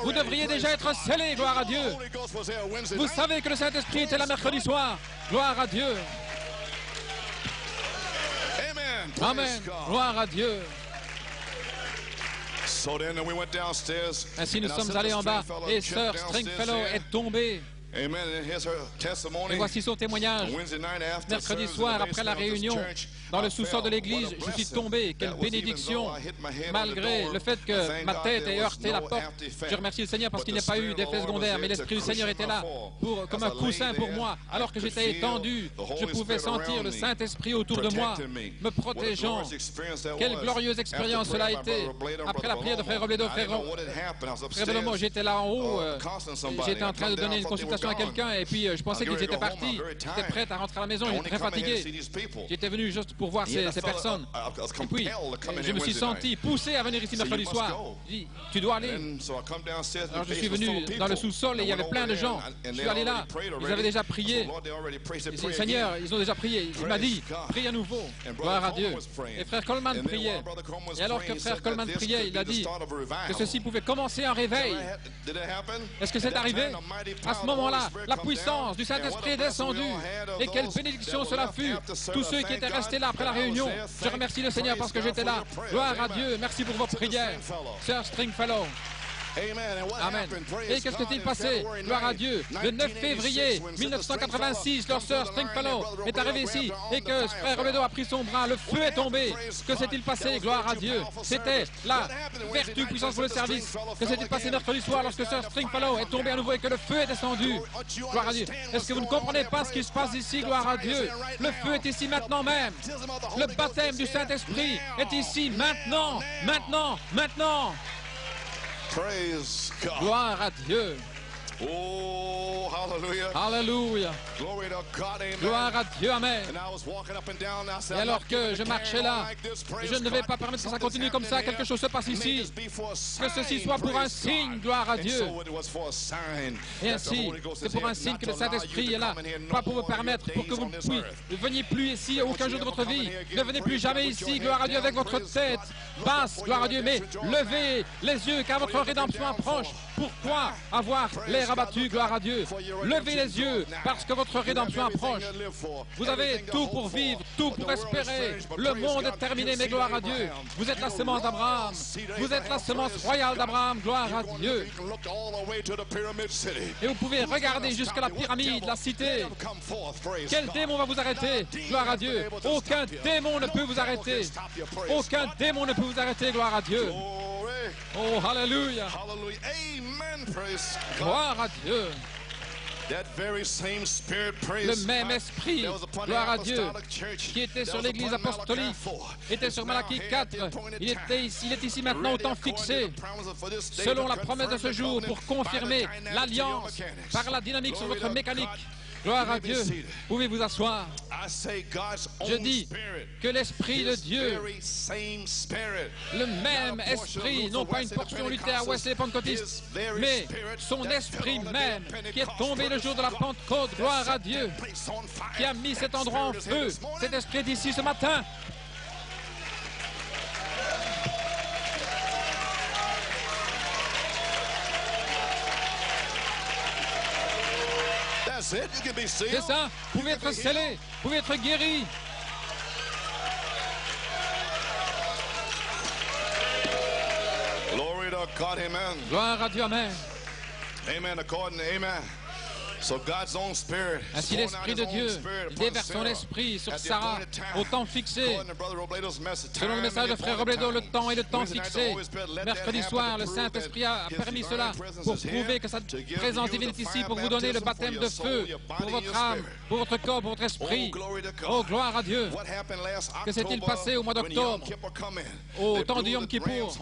Vous devriez déjà être scellés, gloire à Dieu. Vous savez que le Saint-Esprit était là mercredi soir. Gloire à Dieu. Amen. Gloire à Dieu. Ainsi, nous sommes allés en bas et Sœur Stringfellow est tombée. Et voici son témoignage. Mercredi soir, après la réunion, dans le sous-sol de l'église, je suis tombé. Quelle bénédiction! Malgré le fait que ma tête ait heurté la porte, je remercie le Seigneur parce qu'il n'y a pas eu d'effet secondaire, mais l'Esprit du Seigneur était là comme un coussin pour moi. Alors que j'étais étendu, je pouvais sentir le Saint-Esprit autour de moi, me protégeant. Quelle glorieuse expérience cela a été! Après la prière de Frère Robledo, Frère Robledo, j'étais là en haut, j'étais en train de donner une consultation à quelqu'un et puis je pensais qu'ils étaient partis. J'étais prêt à rentrer à la maison, j'étais très fatigué. J'étais venu juste pour voir ces personnes. Et puis, je me suis senti poussé à venir ici mercredi soir. J'ai dit, tu dois aller. Alors je suis venu dans le sous-sol et il y avait plein de gens. Je suis allé là, ils avaient déjà prié. Seigneur, ils ont déjà prié. Il m'a dit, prie à nouveau. Gloire à Dieu. Et Frère Coleman priait. Et alors que Frère Coleman priait, il a dit que ceci pouvait commencer un réveil. Est-ce que c'est arrivé? À ce moment-là, la puissance du Saint-Esprit est descendue. Et quelle bénédiction cela fut. Tous ceux qui étaient restés là après la réunion, je remercie le Seigneur parce que j'étais là. Gloire à Dieu. Merci pour vos prières. Sœur Stringfellow. Amen. Et qu'est-ce que s'est passé? Gloire à Dieu. Le 9 février 1986, leur sœur Stringfellow est arrivée ici et que Frère Robledo a pris son bras. Le feu est tombé. Que s'est-il passé? Gloire à Dieu. C'était la vertu, puissance pour le service. Que s'est-il passé mercredi soir lorsque sœur Stringfellow est tombée à nouveau et que le feu est descendu? Gloire à Dieu. Est-ce que vous ne comprenez pas ce qui se passe ici? Gloire à Dieu. Le feu est ici maintenant même. Le baptême du Saint-Esprit est ici maintenant. Maintenant. Maintenant. Praise God. Gloire à Dieu. Oh, hallelujah. Alléluia. Glory to God, amen. Gloire à Dieu, amen. And I was walking up and down, I said, et alors que je marchais là, je ne vais pas permettre que ça continue comme ça. Quelque chose se passe ici. Que ceci soit pour un signe, gloire à Dieu. Et ainsi, c'est pour un signe que le Saint-Esprit est là. Pas pour vous permettre, pour que vous ne veniez plus ici aucun jour de votre vie. Ne venez plus jamais ici, gloire à Dieu, avec votre tête basse, gloire à Dieu. Mais levez les yeux, car votre rédemption approche. Pourquoi avoir l'air abattu, gloire à Dieu? Levez les yeux, parce que votre rédemption approche. Vous avez tout pour vivre, tout pour espérer. Le monde est terminé, mais gloire à Dieu. Vous êtes la semence d'Abraham. Vous êtes la semence royale d'Abraham, gloire à Dieu. Et vous pouvez regarder jusqu'à la pyramide, la cité. Quel démon va vous arrêter? Gloire à Dieu. Aucun démon ne peut vous arrêter. Aucun démon ne peut vous arrêter, gloire à Dieu. Oh, hallelujah. Gloire à Dieu. Le même esprit, gloire à Dieu, qui était sur l'Église apostolique, était sur Malachie 4. Il est ici maintenant au temps fixé, selon la promesse de ce jour, pour confirmer l'alliance par la dynamique sur votre mécanique. Gloire à Dieu. Pouvez vous asseoir. Je dis que l'Esprit de Dieu, le même Esprit, non pas une portion Luther, Wesley, Pentecôtiste, mais son Esprit même, qui est tombé le jour de la Pentecôte, gloire à Dieu, qui a mis cet endroit en feu. Cet Esprit est ici ce matin. C'est ça, vous pouvez être scellé, vous pouvez être guéri. Glory to God, amen. Gloire à Dieu, amen. Amen, according to amen. Ainsi l'Esprit de Dieu déverse son esprit sur Sarah au temps fixé. Selon le message de Frère Robledo, le temps est le temps fixé. Mercredi soir, le Saint-Esprit a permis cela pour prouver que sa présence divine est ici, pour vous donner le baptême de feu pour votre âme, pour votre corps, pour votre esprit. Oh, gloire à Dieu! Que s'est-il passé au mois d'octobre, au temps du Yom Kippour?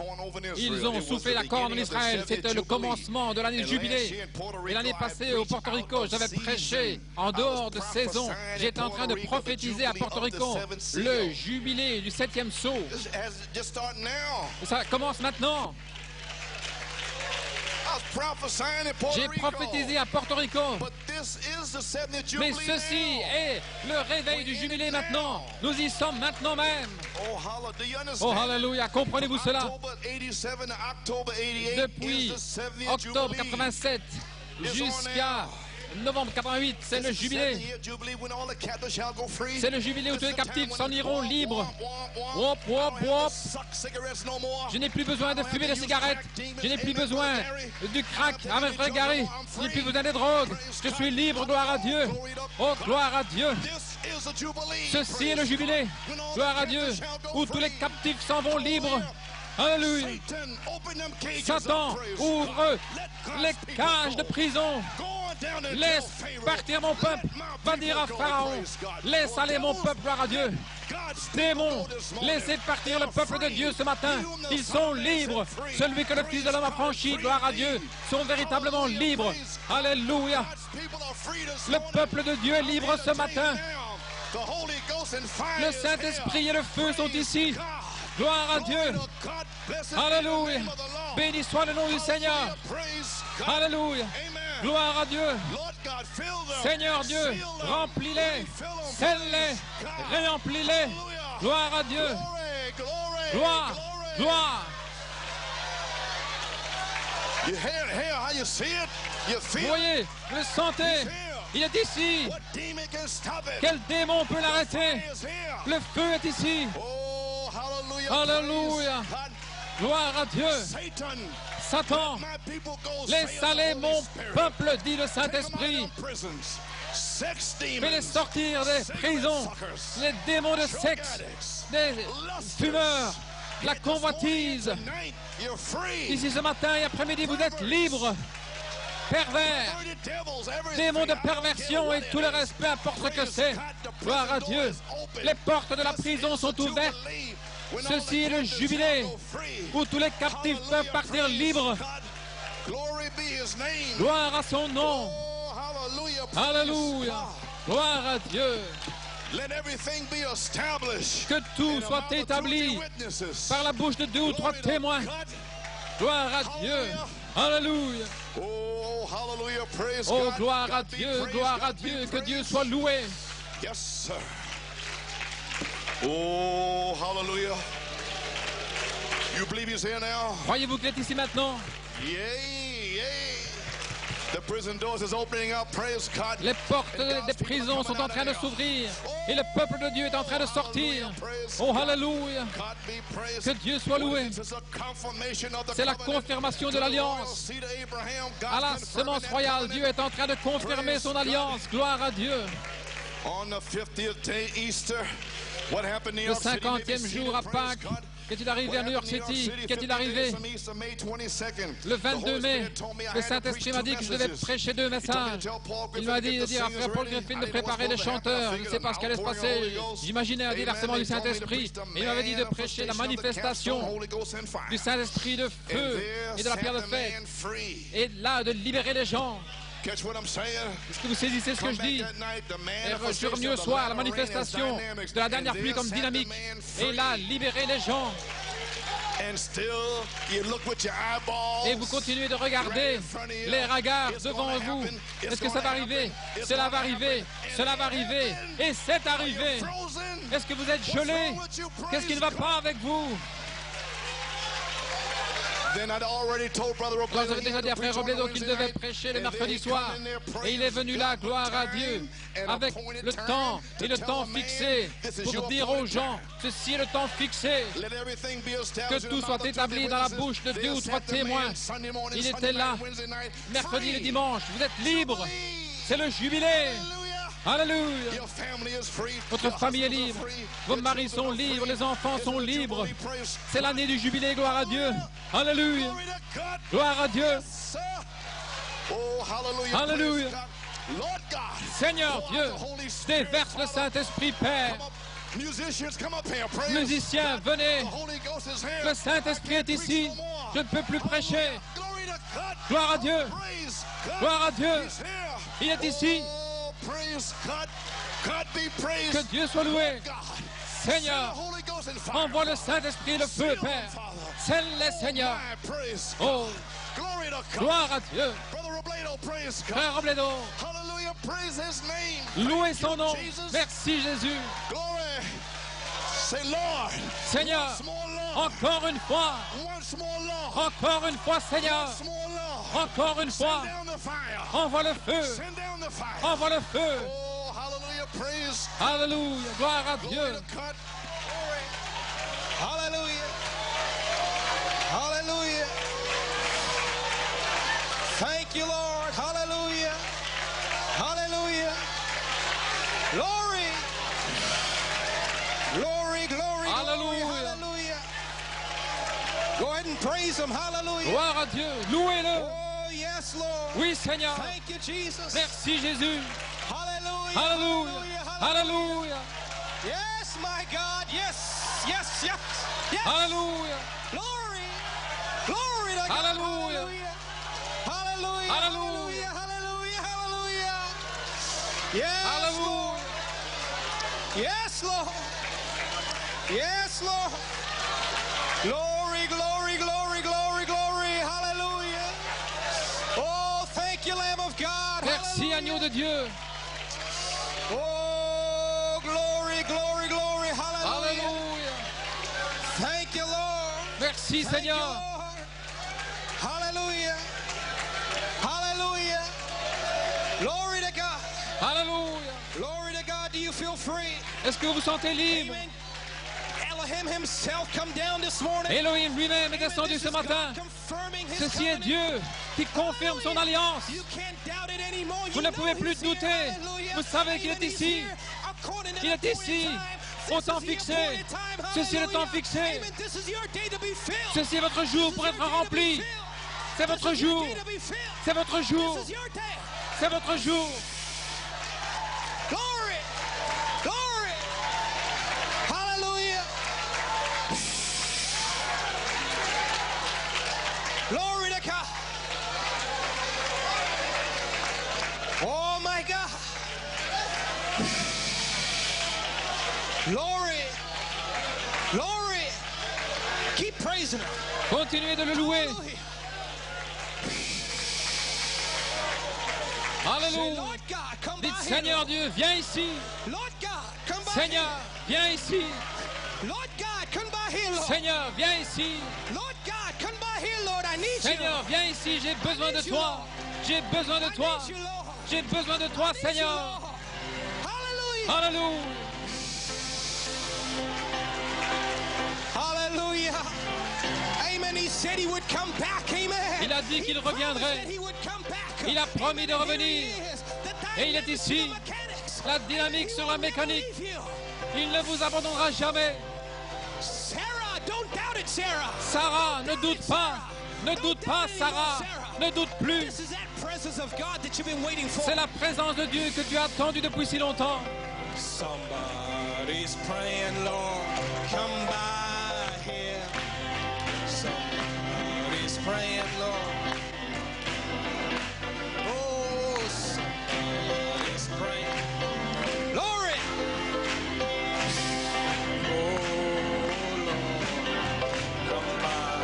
Ils ont soufflé la corne en Israël. C'était le commencement de l'année jubilée. Et l'année passée, au Porto Rico, j'avais prêché en dehors de saison. J'étais en train de prophétiser à Porto Rico le jubilé du 7e sceau. Ça commence maintenant. J'ai prophétisé à Porto Rico. Mais ceci est le réveil du jubilé maintenant. Nous y sommes maintenant même. Oh, hallelujah. Comprenez-vous cela? Depuis octobre 87 jusqu'à novembre 88, c'est le jubilé. C'est le jubilé où tous les captifs s'en iront libres. Wop, wop, wop. Je n'ai plus besoin de fumer des cigarettes. Je n'ai plus besoin du crack avec Frère Gary. Je n'ai plus besoin des drogues. Je suis libre, gloire à Dieu. Oh, gloire à Dieu. Ceci est le jubilé, gloire à Dieu, où tous les captifs s'en vont libres. Alléluia. Satan, ouvre les cages de prison. Laisse partir mon peuple. Va dire à Pharaon, laisse aller mon peuple, gloire à Dieu. Démons, laissez partir le peuple de Dieu ce matin. Ils sont libres. Celui que le Fils de l'homme a franchi, gloire à Dieu, sont véritablement libres. Alléluia. Le peuple de Dieu est libre ce matin. Le Saint-Esprit et le feu sont ici. Gloire à Dieu. Alléluia. Béni soit le nom du Seigneur. Alléluia. Gloire à Dieu. Seigneur Dieu, remplis-les, scelle-les, remplis-les. Gloire à Dieu. Gloire, gloire. Vous voyez, vous le sentez. Il est ici. Quel démon peut l'arrêter? Le feu est ici. Alléluia. Gloire à Dieu. Satan, laisse aller mon peuple, dit le Saint-Esprit. Fais-les sortir des prisons, les démons de sexe, des fumeurs, la convoitise. Ici ce matin et après-midi, vous êtes libres. Pervers, démons de perversion et tout le reste, peu importe ce que c'est. Gloire à Dieu. Les portes de la prison sont ouvertes. Ceci est le jubilé où tous les captifs peuvent partir libres. Gloire à son nom. Alléluia. Gloire à Dieu. Que tout soit établi par la bouche de 2 ou 3 témoins. Gloire à Dieu. Alléluia. Oh, gloire à Dieu, gloire à Dieu. Que Dieu soit loué. Oh, hallelujah. You believe he's here now? Croyez-vous qu'il est ici maintenant? Yay, yay. The prison doors is opening up. Praise God. Les portes des prisons sont en train de s'ouvrir et le peuple de Dieu est en train de sortir. Oh, hallelujah. Que Dieu soit loué. C'est la confirmation de l'alliance. À la semence royale, Dieu est en train de confirmer son alliance. Gloire à Dieu. Le 50e jour à Pâques, qu'est-il arrivé à New York City? Qu'est-il arrivé? Le 22 mai, le Saint-Esprit m'a dit que je devais prêcher 2 messages. Il m'a dit de dire à Frère Paul Griffin de préparer les chanteurs. Je ne sais pas ce qui allait se passer. J'imaginais un déversement du Saint-Esprit. Et il m'avait dit de prêcher la manifestation du Saint-Esprit de feu et de la pierre de fête. Et là, de libérer les gens. Est-ce que vous saisissez ce que je dis? Et je suis revenu au soir, la manifestation de la dernière pluie comme dynamique. Et là, libérer les gens. Et vous continuez de regarder les regards devant vous. Est-ce que ça va arriver? Cela va arriver. Cela va arriver. Et c'est arrivé. Est-ce que vous êtes gelé? Qu'est-ce qui ne va pas avec vous? Quand j'avais déjà dit à Frère Robledo qu'il devait prêcher le mercredi soir, et il est venu là, gloire à Dieu, avec le temps et le temps fixé, pour dire aux gens, ceci est le temps fixé, que tout soit établi dans la bouche de 2 ou 3 témoins. Il était là, mercredi et dimanche, vous êtes libres. C'est le jubilé. Alléluia. Votre famille est libre. Vos maris sont libres. Les enfants sont libres. C'est l'année du jubilé. Gloire à Dieu. Alléluia. Gloire à Dieu. Alléluia. Seigneur Dieu, déverse le Saint-Esprit, Père. Musiciens, venez. Le Saint-Esprit est ici. Je ne peux plus prêcher. Gloire à Dieu. Gloire à Dieu. Il est ici. Que Dieu soit loué. Seigneur, envoie le Saint-Esprit et le feu, Père. Scelle-les, Seigneur. Oh, gloire à Dieu. Frère Robledo, louez son nom. Merci, Jésus. Seigneur, encore une fois. Encore une fois, Seigneur. Encore une fois. Envoie le feu. Envoie le feu. Alléluia. Gloire à Dieu. Alléluia. Hallelujah. Thank you, Lord. Hallelujah. Hallelujah. Glory. Glory, glory, Hallelujah. glory. Hallelujah. Go ahead and praise Him. Hallelujah. Gloire à Dieu. Louez-le. Oh, yes, Lord. Oui, Seigneur. Thank you, Jesus. Merci, Jésus. Hallelujah. Hallelujah. Hallelujah. Yes, my God. Yes, yes, yes. Yes. Hallelujah. Glory. Glory to God. Hallelujah. Hallelujah. Hallelujah. Hallelujah. Hallelujah. Yes. Hallelujah. Yes, Lord. Yes, Lord. Glory, glory, glory, glory, glory. Hallelujah. Oh, thank you, Lamb of God. Merci, agneau de Dieu. Oh, glory, glory, glory. Hallelujah. Alléluia. Thank you, Lord. Merci, Thank you, Seigneur. Lord. Hallelujah. Hallelujah. Glory to God. Alléluia. Glory to God. Do you feel free? Est-ce que vous vous sentez libre? Amen. Elohim himself come down this morning. Elohim lui-même est descendu ce matin. Ceci est Dieu qui confirme son alliance. Vous ne pouvez plus douter. Vous savez qu'il est ici. Il est ici. Au temps fixé. Ceci est le temps fixé. Ceci est votre jour pour être rempli. C'est votre jour. C'est votre jour. C'est votre jour. Glory! Glory! Hallelujah! Glory to God! Oh my God! Glory! Glory! Keep praising Him. Continuez de le louer. Alléluia. Lord God, come Dites, by Seigneur here. Dieu, viens ici. Lord God, come by Seigneur, here. viens ici. Lord God, come by here, Lord. Seigneur, viens ici. Lord God, come by here, Lord. I need Seigneur, you. viens ici. J'ai besoin de toi. J'ai besoin de toi. I need you, Lord. J'ai besoin de toi, I need you, Seigneur. Lord. Hallelujah. Alléluia. Hallelujah. Amen. He said he would come back. Amen. Il a dit qu'il reviendrait. He would come back. Il a promis de revenir. Et il est ici. La dynamique sur la mécanique. Il ne vous abandonnera jamais. Sarah, don't doubt it, Sarah. Sarah, ne doute pas. Ne doute pas, Sarah. Ne doute plus. This is that presence of God that you've been waiting for. C'est la présence de Dieu que tu as attendue depuis si longtemps. Somebody's praying, Lord, come by here. Somebody's praying, Lord. Oh, somebody's praying. Glory! Oh, Lord, come by.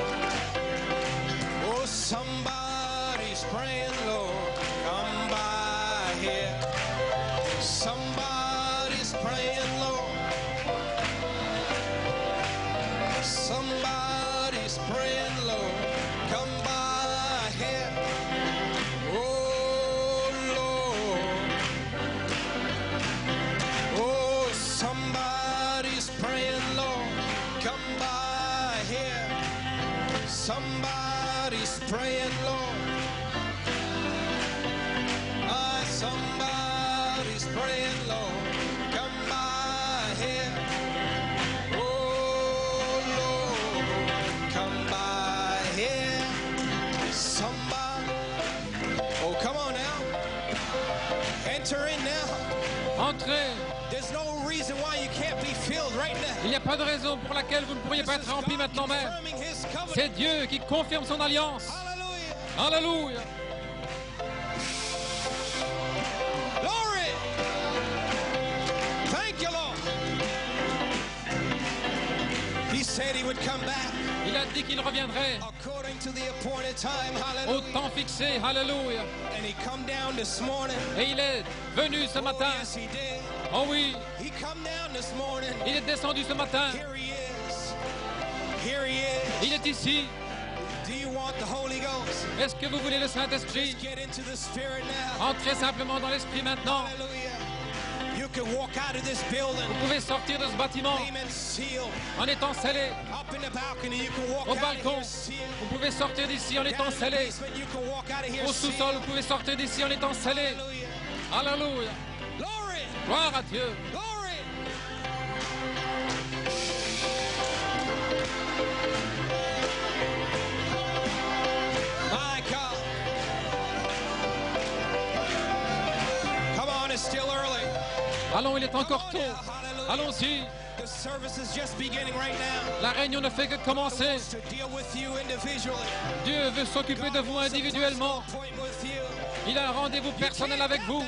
Oh, somebody's praying, Lord, come by here. Somebody's praying, Lord. entrer. Il n'y a pas de raison pour laquelle vous ne pourriez pas être rempli maintenant même. C'est Dieu qui confirme son alliance. Alléluia. Glory. Thank you, Lord. He said he would come back. Il a dit qu'il reviendrait au temps fixé. Alléluia. Et il est venu ce matin. Oh oui. Il est descendu ce matin. Il est ici. Est-ce que vous voulez le Saint-Esprit? Entrez simplement dans l'Esprit maintenant. Vous pouvez sortir de ce bâtiment en étant scellé. Au balcon, vous pouvez sortir d'ici en étant scellé. Au sous-sol, vous pouvez sortir d'ici en étant scellé. Alléluia. Gloire à Dieu. My God. Come on, it's still early. Allons, il est encore tôt. Allons-y. La réunion ne fait que commencer. Dieu veut s'occuper de vous individuellement. Il a un rendez-vous personnel avec vous.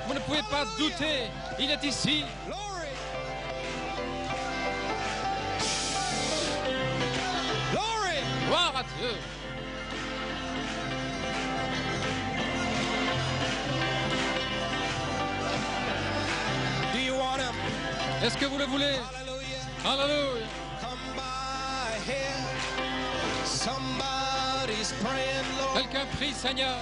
Vous ne pouvez pas douter. Il est ici. Gloire à Dieu. Est-ce que vous le voulez? Alléluia. Quelqu'un prie, Seigneur.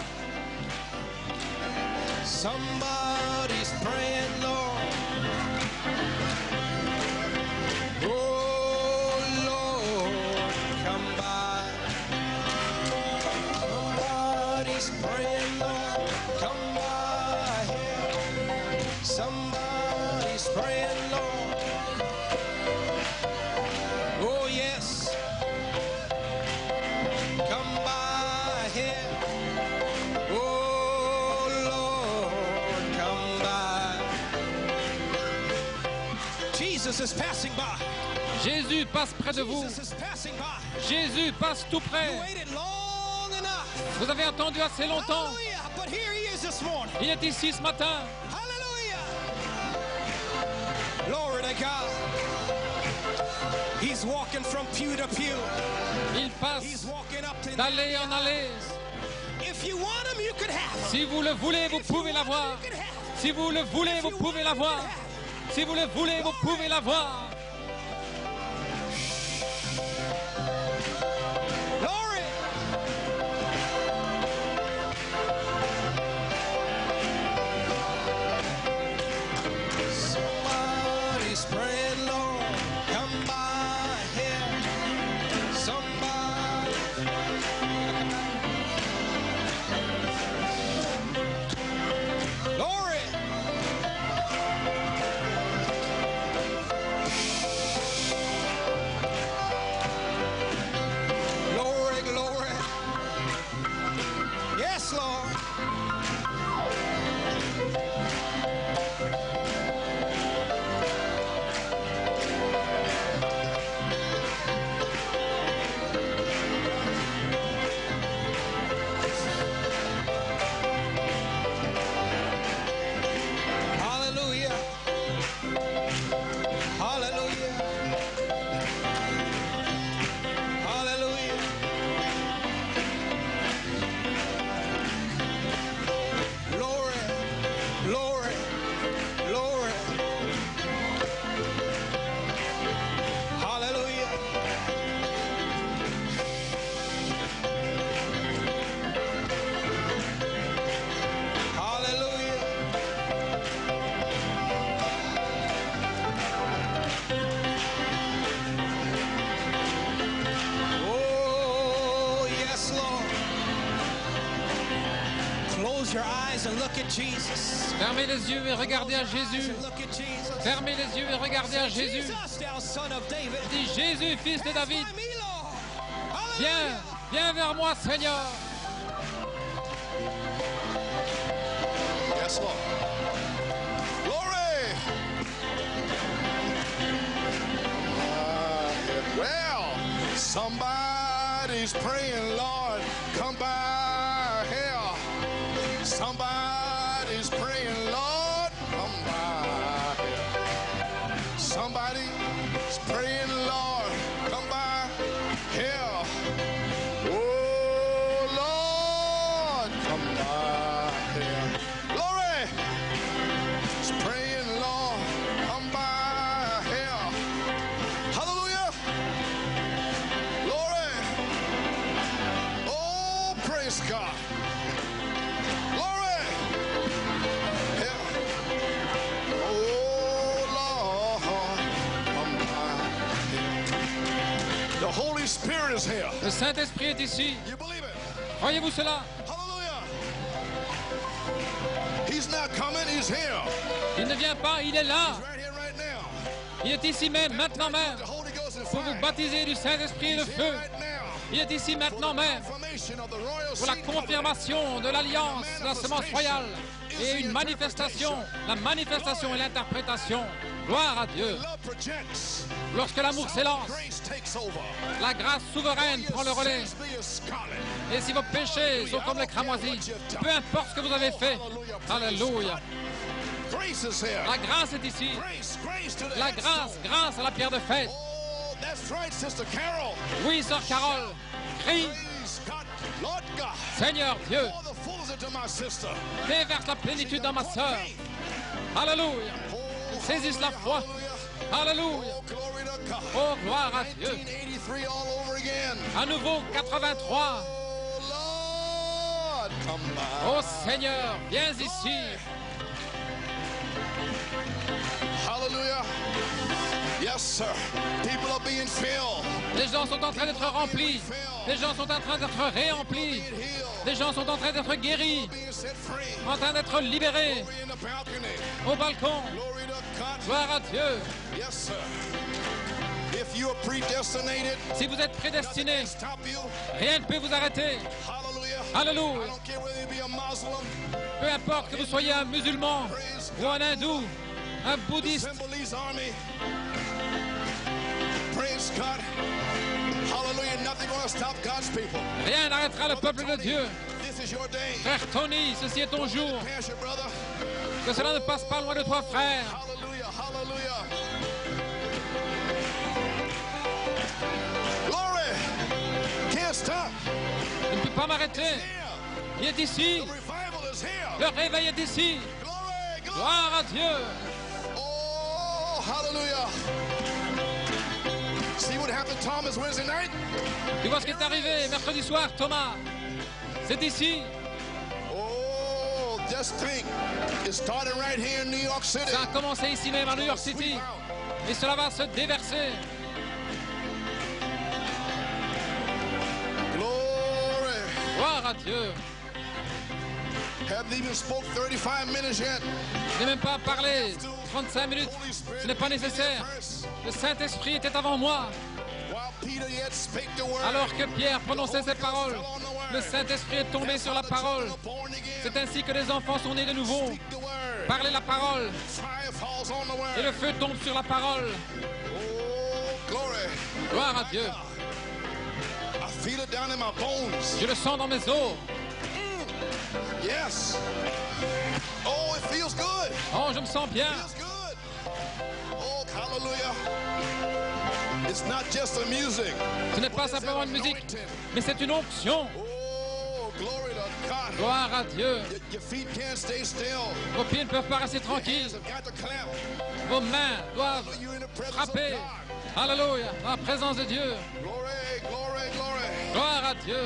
Somebody's praying, Lord. Oh, Lord, come by. Somebody's praying, Lord. Come by here. Somebody's praying, Lord. Oh, yes. Come by here. Oh, Lord, come by. Jesus is passing by. Jésus passe près de vous. Jesus is passing by. Jésus passe tout You près. waited long enough. Vous avez attendu assez longtemps. Hallelujah. But here he is this morning. Il est ici ce matin. Hallelujah. Glory to God. He's walking from pew to pew. Il He's passe walking up to d'allée en allée. If you want him, you can have him. Si vous le voulez, vous pouvez l'avoir. You can have him. Si vous le voulez, vous pouvez l'avoir. Si vous le voulez, vous pouvez l'avoir. Glory. Somebody's praying, Lord, come by here. Somebody. Glory. Glory, glory. Yes, Lord. Hallelujah. Hallelujah. Hallelujah. Glory, glory, glory. Hallelujah. Hallelujah. Oh, yes, Lord. Close your eyes and look at Jesus. Fermez les yeux et regardez à Jésus. Look at Jesus. Fermez les yeux et regardez à Jésus. Jesus, thou son of David. Dis Jésus, fils de David, By me, Lord. viens, Hallelujah. viens vers moi, Seigneur. Yes, Lord. Glory. Somebody's praying, Lord, come by here. Somebody's praying, Lord, come by here. Somebody's praying, Lord, come by here. Oh, Lord, come by here. Glory! He's praying, Lord, come by here. Hallelujah! Glory! Oh, praise God! Glory! Yeah. Oh, Lord, come by here. The Holy Spirit is here. Le Saint-Esprit est ici. You believe it? Croyez-vous cela? Hallelujah! He's not coming, he's here. Il ne vient pas, il est là. He's right here, right now. Il est ici même, maintenant même, The Holy Ghost and pour vous fire. baptiser du Saint-Esprit et de He's feu. here right now. Il est ici maintenant même Confirmation of the royal pour la seed covenant. confirmation de l'alliance, de la semence royale et une manifestation, la manifestation et l'interprétation. Gloire à Dieu. Love projects. Lorsque l'amour s'élance, Grace takes over. la grâce souveraine prend le relais. Sins be as scarlet. Et si vos péchés sont comme les cramoisis, peu importe ce que vous avez fait, alléluia, Grace is here. la grâce est ici. Grace to the La headstone. grâce à la pierre de fête. Oh, that's right, Sister Carol. Oui, sœur Carole, crie, Praise God, Lord God. Seigneur Dieu, Pour the fullness into my sister. déverse la plénitude dans ma sœur. Alléluia. Saisisse la foi. Alléluia. Oh, glory to God. Oh, gloire à Dieu. 1983 all over again. À nouveau, 83. Oh, Lord, come by. Oh Seigneur, viens ici. Hallelujah. Yes, sir. People are being filled. Les gens sont en train d'être remplis. Les gens sont en train d'être réemplis. Being healed. Les gens sont en train d'être guéris, Being set free. en train d'être libérés Glory in the balcony. au balcon. Glory to God. Gloire à Dieu. Yes, sir. If you are predestinated, Si vous êtes prédestinés, stop you. rien ne peut vous arrêter. Hallelujah. Alléluia. I don't care whether you be a Muslim, Peu importe que vous soyez un musulman ou un hindou, un bouddhiste, Symbolize army. Praise God. Hallelujah. Nothing going to stop God's people. rien n'arrêtera le peuple de Dieu. This is your day. Frère Tony, ceci est ton jour. Pass your brother. Que cela ne passe pas loin de toi, frère. Hallelujah. Hallelujah. Glory. Can't stop. Je ne peux pas m'arrêter. Here. Il est ici. The revival is here. Le réveil est ici. Glory. Glory. Gloire à Dieu. Oh, hallelujah. See what happened to Thomas Wednesday night? Tu vois ce qui est arrivé mercredi soir, Thomas? C'est ici. Oh, just think. It started right here in New York City. Ça a commencé ici même à New York City. Et cela va se déverser. Glory. Gloire à Dieu. Haven't even spoke 35 minutes yet. Je n'ai même pas parlé 35 minutes. Ce n'est pas nécessaire. Le Saint-Esprit était avant moi. While Peter yet spake the word. Alors que Pierre prononçait ces paroles, le Saint-Esprit est tombé sur la parole. Born again. C'est ainsi que les enfants sont nés de nouveau. Speak the word. Parlez la parole Fire falls on the et word. le feu tombe sur la parole. Oh, glory. Gloire à Dieu. I feel it down in my bones. Je le sens dans mes os. Yes. Oh, it feels good. Oh, je me sens bien. Feels good. Oh, hallelujah. It's not just the music. Ce n'est pas simplement une musique, mais c'est une onction. Oh, glory to God. Gloire à Dieu. Your feet can't stay still. Vos pieds ne peuvent pas rester tranquilles. Hands have got to clap. Vos mains doivent You're in the presence frapper. of God. Alléluia. Dans la présence de Dieu. Glory, glory, glory. Gloire à Dieu.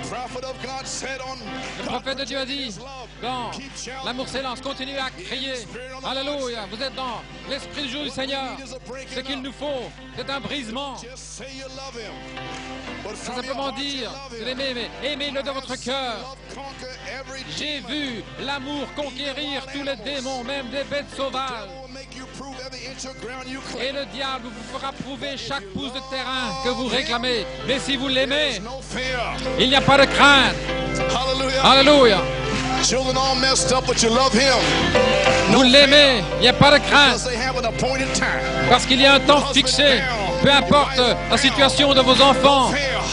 Prophet of God said on Le prophète de Dieu a dit, dans l'amour s'élance, continuez à crier. Alléluia. Vous êtes dans l'esprit du jour du Seigneur. Ce qu'il nous faut, c'est un brisement. just say you love him. But Sans from your simplement heart you dire, love vous him. l'aimez, mais aimez-le de votre cœur. Love conquer every J'ai demon. vu l'amour conquérir tous les démons, même des bêtes sauvages. Devil will make you prove every inch of ground you Et claim. le diable vous fera prouver chaque pouce de terrain que vous réclamez. Mais si vous l'aimez, No fear. il n'y a pas de crainte. Hallelujah. Alléluia. Children all messed up, but you love him. Vous l'aimez, il n'y a pas de crainte. Because they have an appointed time. Parce qu'il y a un temps fixé. Peu importe la situation de vos enfants,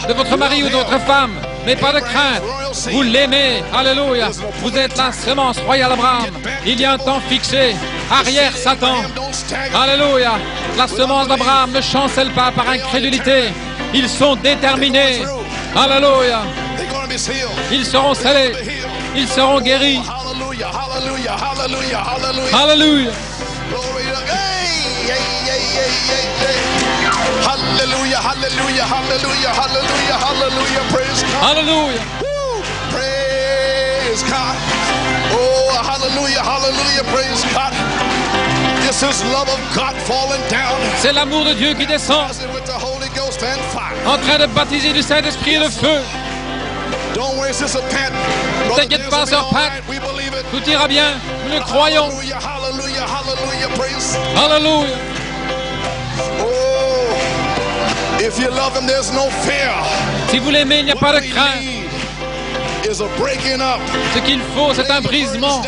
de votre mari ou de votre femme, mais pas de crainte. Vous l'aimez. Alléluia. Vous êtes la semence royale Abraham. Il y a un temps fixé. Arrière Satan. Alléluia. La semence d'Abraham ne chancelle pas par incrédulité. Ils sont déterminés. Alléluia. Ils seront scellés. Ils seront guéris. Alléluia. Hallelujah, hallelujah, hallelujah, hallelujah, hallelujah, praise God. Hallelujah. Woo, praise God. Oh, hallelujah, hallelujah, praise God. This is love of God falling down. C'est l'amour de Dieu qui descend, With the Holy Ghost and fire. en train de baptiser du Saint-Esprit et de feu. Don't worry, Sister Pat. T'inquiète pas, Sœur Pat. We believe it. Tout ira bien. Nous le croyons. Hallelujah, hallelujah, hallelujah, praise. Alléluia. Oh, if you love him, there's no fear. Si vous l'aimez, il n'y a pas de crainte. Is a breaking up. Ce qu'il faut, c'est un brisement.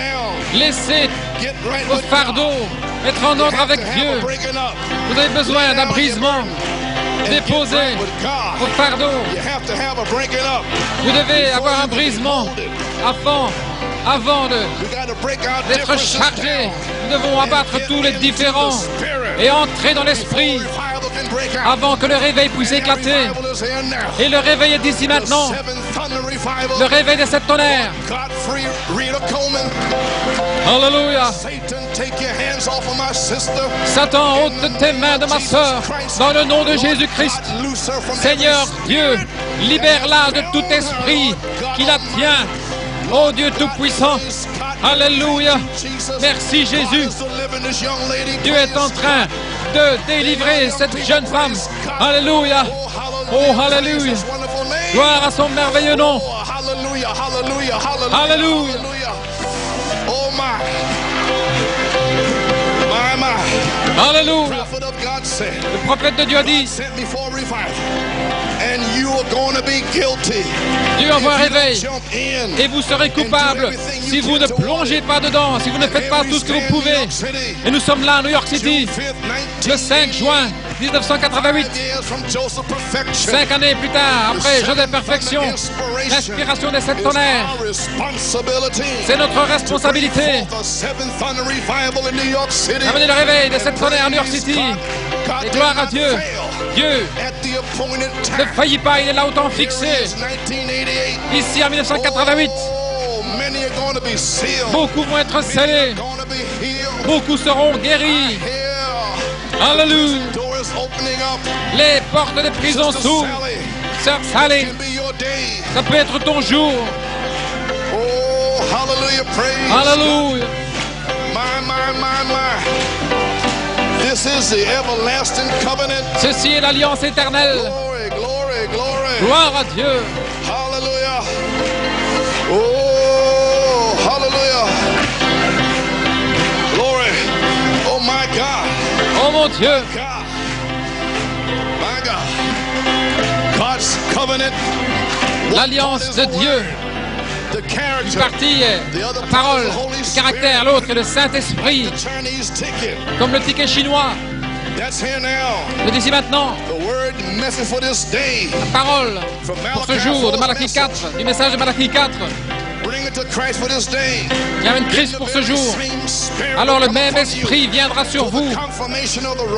Laissez Get right vos with fardeaux, être en ordre avec Dieu. breaking up. Vous avez besoin d'un brisement. Déposez vos fardeaux. You have to have a breaking up. Vous devez avoir un brisement avant We got to break our d'être differences chargé. down. Nous devons abattre tous les différends et entrer dans l'esprit Revival can break out. avant que le réveil puisse éclater. Revival is here now. Et le réveil est ici maintenant. Seven thunder revival. Le réveil de cette tonnerre. Godfrey Rita Coleman. Alléluia. Satan, take your hands off of my sister. Satan, ôte tes mains de ma sœur dans le nom de Jésus-Christ. God, loose her from Seigneur every Dieu, spirit. libère-la de tout esprit qui la tient. Ô Dieu Tout-Puissant, Alléluia. Merci Jésus. Dieu est en train de délivrer cette jeune femme. Alléluia. Oh, Alléluia. Gloire à son merveilleux nom. Hallelujah, hallelujah, hallelujah. Alléluia. Oh my. My. Alléluia. Prophet of God said, Le prophète de Dieu a dit, sent me for a revival. And you are going to be guilty. Dieu envoie un If you don't réveil. jump in Et vous serez coupable si vous ne plongez pas dedans, si vous ne faites pas tout ce que vous pouvez. Et nous sommes là à New York City, le 5 juin 1988. 5 années plus tard, après Joseph Perfection, l'inspiration de cette tonnerre. C'est notre responsabilité d'amener le réveil de cette tonnerre à New York City. Et gloire à Dieu. Dieu ne faillit pas, il est là au temps fixé. Ici en 1988, beaucoup vont être scellés. Beaucoup seront guéris. Alléluia. Les portes des prisons s'ouvrent. Sœur Sally, ça peut être ton jour. Alléluia. This is the everlasting covenant. Ceci est l'alliance éternelle. Glory, glory, glory. Gloire à Dieu. Hallelujah. Oh, hallelujah. Glory. Oh, my God. Oh mon Dieu. God. My God. God's covenant. L'alliance de Dieu. The character. Une partie est la parole, le caractère, l'autre est le Saint-Esprit. Chinese ticket. Comme le ticket chinois. That's here now. Le d'ici maintenant. The word message for this day. La parole pour ce jour de Malachie 4, du message de Malachie 4. Bring it to Christ for this day. Il y a une Christ pour ce jour. Alors le même esprit viendra sur vous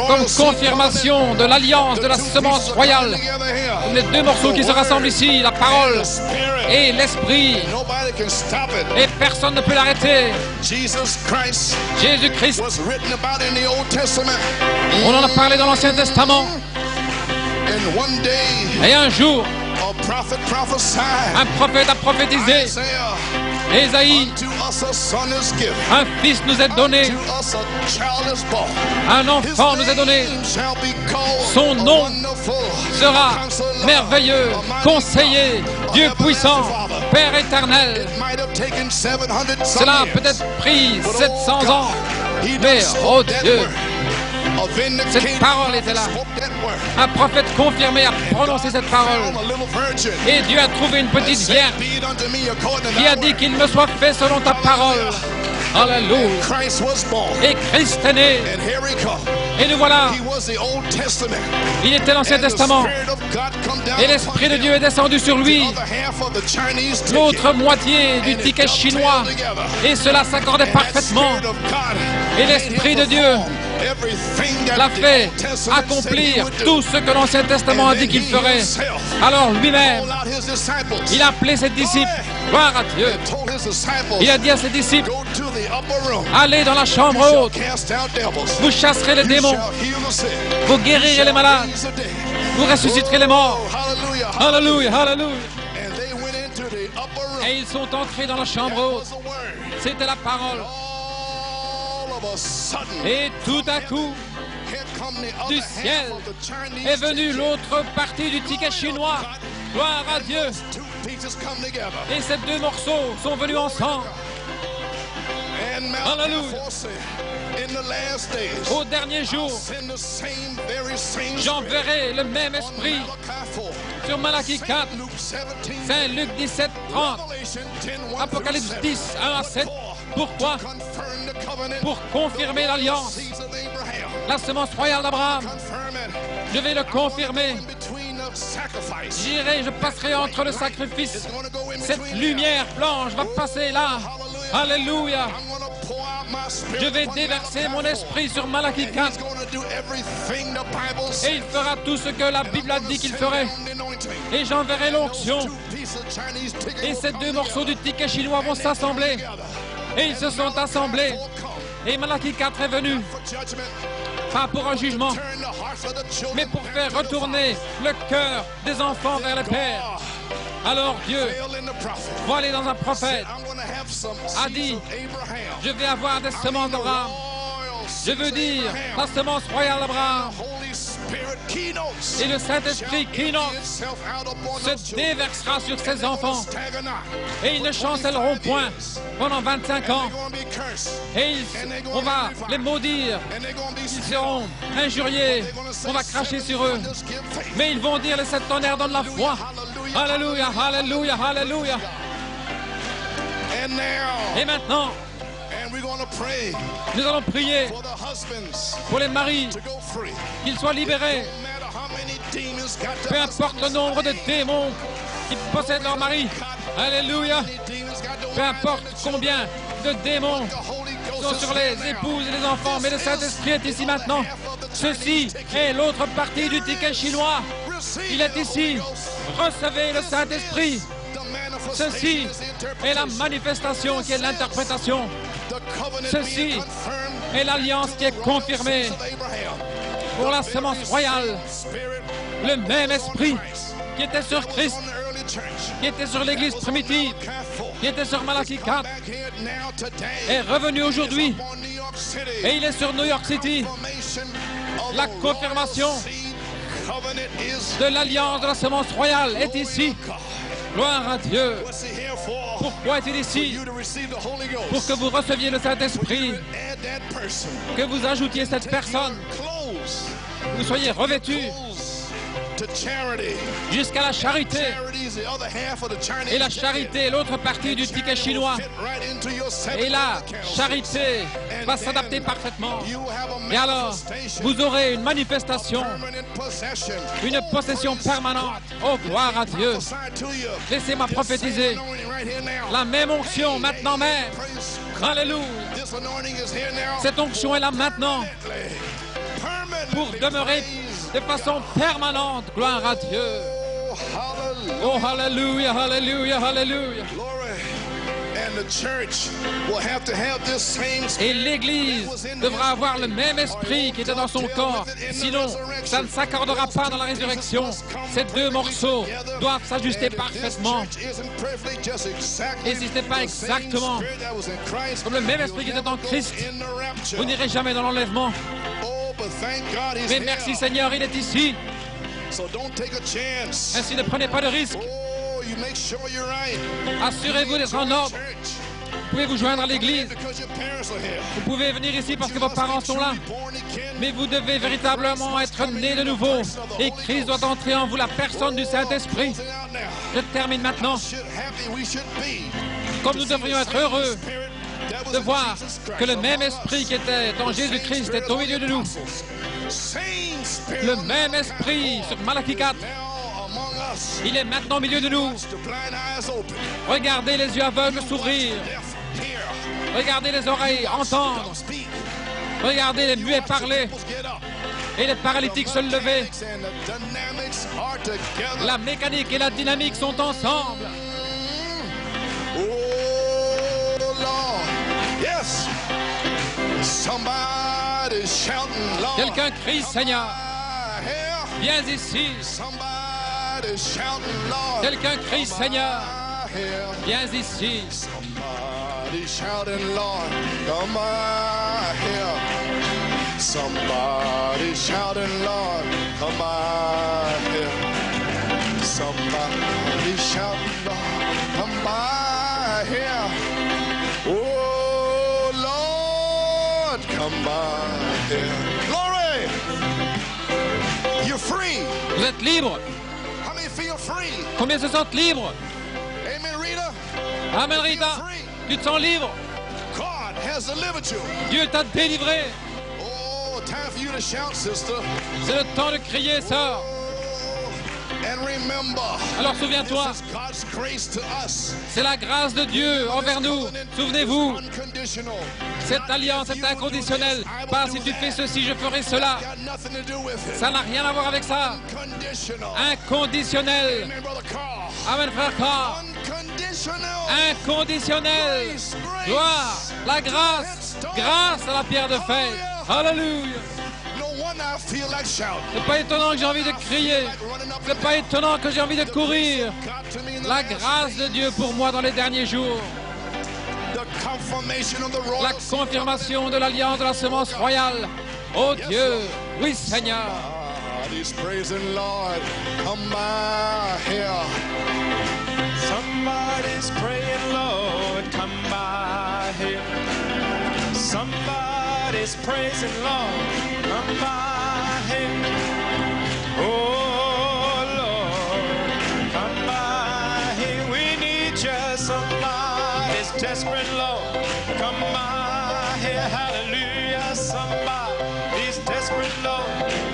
comme confirmation de l'alliance de la semence royale. Comme les deux morceaux qui se rassemblent ici, la parole et l'esprit. Nobody can stop it. Et personne ne peut l'arrêter. Jésus-Christ Jésus-Christ, was written about in the Old Testament. on en a parlé dans l'Ancien Testament. And one day, Et un jour, a prophet prophesied. un prophète a prophétisé. Isaiah, Ésaïe, to us a son is given. un fils nous est donné, To us a child is born. un enfant nous est donné. His name shall be called Son nom Wonderful, sera Counselor, merveilleux, conseiller, Dieu puissant, Père éternel. It might have taken 700 some Cela a years. peut-être pris But, 700 ans, he mais done oh spoke that Dieu, word. A vindicated cette parole était là. spoke that word. Un prophète confirmé a prononcé cette parole. Found a little virgin. Et Dieu a trouvé une petite vierge Be it unto me according to qui thy a dit word. qu'il me soit fait selon ta parole. Alléluia. Christ was born. Et Christ est né. And here he comes. Et nous voilà. Il était l'Ancien Testament. Et l'Esprit de Dieu est descendu sur lui. L'autre moitié du ticket chinois. Et cela s'accordait parfaitement. Et l'Esprit de Dieu l'a fait accomplir tout ce que l'Ancien Testament a dit qu'il ferait. Alors lui-même, il a appelé ses disciples. Gloire à Dieu. Il a dit à ses disciples, allez dans la chambre haute. Vous chasserez les démons. Vous guérirez les malades. Vous ressusciterez les morts. Alléluia, alléluia. Et ils sont entrés dans la chambre haute. C'était la parole. Et tout à coup, du ciel est venue l'autre partie du ticket chinois. Gloire à Dieu. Et ces deux morceaux sont venus ensemble. Alléluia. Au dernier jour, j'enverrai le même esprit sur Malachie 4, Saint Luc 17, 30, Apocalypse 10, 1 à 7. Pourquoi? Pour confirmer l'alliance, la semence royale d'Abraham. Je vais le confirmer. J'irai, je passerai entre le sacrifice. Cette lumière blanche va passer là. Alléluia. Je vais déverser mon esprit sur Malachie 4. Et il fera tout ce que la Bible a dit qu'il ferait. Et j'enverrai l'onction. Et ces deux morceaux du ticket chinois vont s'assembler. Et ils se sont assemblés. Et Malachie 4 est venu. Pas pour un jugement, mais pour faire retourner le cœur des enfants vers le Père. Alors Dieu, voilé dans un prophète, a dit, je vais avoir des semences d'Abraham. Je veux dire, la semence royale d'Abraham. Et le Saint-Esprit Kinos se déversera sur ses enfants. Et ils ne chancelleront point pendant 25 ans. Et on va les maudire. Ils seront injuriés. On va cracher sur eux. Mais ils vont dire, le septonnaire donne la foi. Alléluia, alléluia, alléluia. Et maintenant, nous allons prier pour les maris, qu'ils soient libérés. Peu importe le nombre de démons qui possèdent leur mari. Alléluia. Peu importe combien de démons sont sur les épouses et les enfants, mais le Saint-Esprit est ici maintenant. Ceci est l'autre partie du ticket chinois. Il est ici. Recevez le Saint-Esprit. Ceci est la manifestation qui est l'interprétation. Ceci est l'alliance qui est confirmée pour la semence royale. Le même esprit qui était sur Christ, qui était sur l'Église primitive, qui était sur Malachie 4, est revenu aujourd'hui et il est sur New York City. La confirmation de l'alliance de la semence royale est ici. Gloire à Dieu. Pourquoi est-il ici? Pour que vous receviez le Saint-Esprit, que vous ajoutiez cette personne, que vous soyez revêtus jusqu'à la charité. Et la charité est l'autre partie du ticket chinois. Et la charité va s'adapter parfaitement. Et alors, vous aurez une manifestation, une possession permanente. Oh, gloire à Dieu. Laissez-moi prophétiser. La même onction maintenant même. Alléluia. Cette onction est là maintenant pour demeurer de façon permanente. Gloire à Dieu. Oh, alléluia, alléluia, alléluia. Et l'Église devra avoir le même esprit qui était dans son corps. Sinon, ça ne s'accordera pas dans la résurrection. Ces deux morceaux doivent s'ajuster parfaitement. Et si ce n'est pas exactement comme le même esprit qui était en Christ, vous n'irez jamais dans l'enlèvement. Mais merci Seigneur, il est ici. Ainsi ne prenez pas de risque. Assurez-vous d'être en ordre. Vous pouvez vous joindre à l'église. Vous pouvez venir ici parce que vos parents sont là. Mais vous devez véritablement être né de nouveau. Et Christ doit entrer en vous, la personne du Saint-Esprit. Je termine maintenant. Comme nous devrions être heureux de voir que le même esprit qui était en Jésus-Christ est au milieu de nous. Le même esprit sur Malachie 4. Il est maintenant au milieu de nous. Regardez les yeux aveugles s'ouvrir. Regardez les oreilles entendre. Regardez les muets parler. Et les paralytiques se lever. La mécanique et la dynamique sont ensemble. Oh Lord, yes. Somebody shouting, Lord. Quelqu'un crie, Seigneur. Viens ici. Somebody shouting, Lord. Quelqu'un crie, Seigneur. Viens ici. Somebody shouting, Lord. Come by here. Somebody shouting, Lord. Come by here. Somebody shouting, Lord. Come by here. Oh Lord, come by here. Glory! You're free. Vous êtes libre. How many feel free? Combien se sentent libres? Amen, Rita. Amen, Rita. Tu te sens libre. God has delivered you. Dieu t'a délivré. Oh, time for you to shout, sister. C'est le temps de crier, sœur. And remember, alors souviens-toi, c'est la grâce de Dieu envers nous. Souvenez-vous, cette alliance est inconditionnelle. Pas si tu fais ceci, je ferai cela. Ça n'a rien à voir avec ça. Inconditionnel. Amen, frère Carr. Inconditionnel. Gloire, la grâce. Grâce à la pierre de fête. Alléluia. C'est pas étonnant que j'ai envie de crier. C'est pas étonnant que j'ai envie de courir. La grâce de Dieu pour moi dans les derniers jours. La confirmation de l'alliance de la semence royale. Oh Dieu, oui Seigneur. Somebody's praising Lord. Come by here. Somebody's praying, Lord. Come by here. Somebody's praising, Lord. Come by here. Oh Lord, come by here. We need you. Somebody's desperate, Lord. Come by here. Hallelujah. Somebody's desperate, Lord.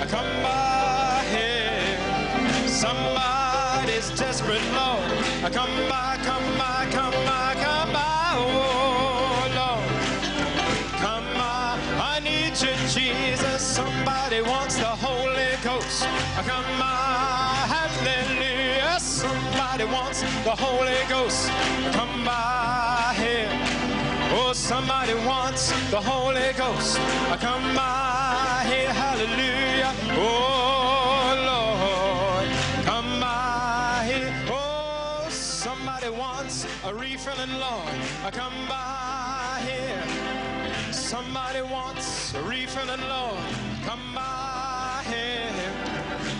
Come by here. Somebody's desperate, Lord. Come by, come by, come by, come by. Oh Lord, come by. I need you, Jesus. Somebody wants the Holy Ghost. Come by, hallelujah. Somebody wants the Holy Ghost. Come by here. Oh, somebody wants the Holy Ghost. Come by here, hallelujah. Oh, Lord, come by here. Oh, somebody wants a refilling, Lord. Come by here. Somebody wants a refilling, Lord. Come by here.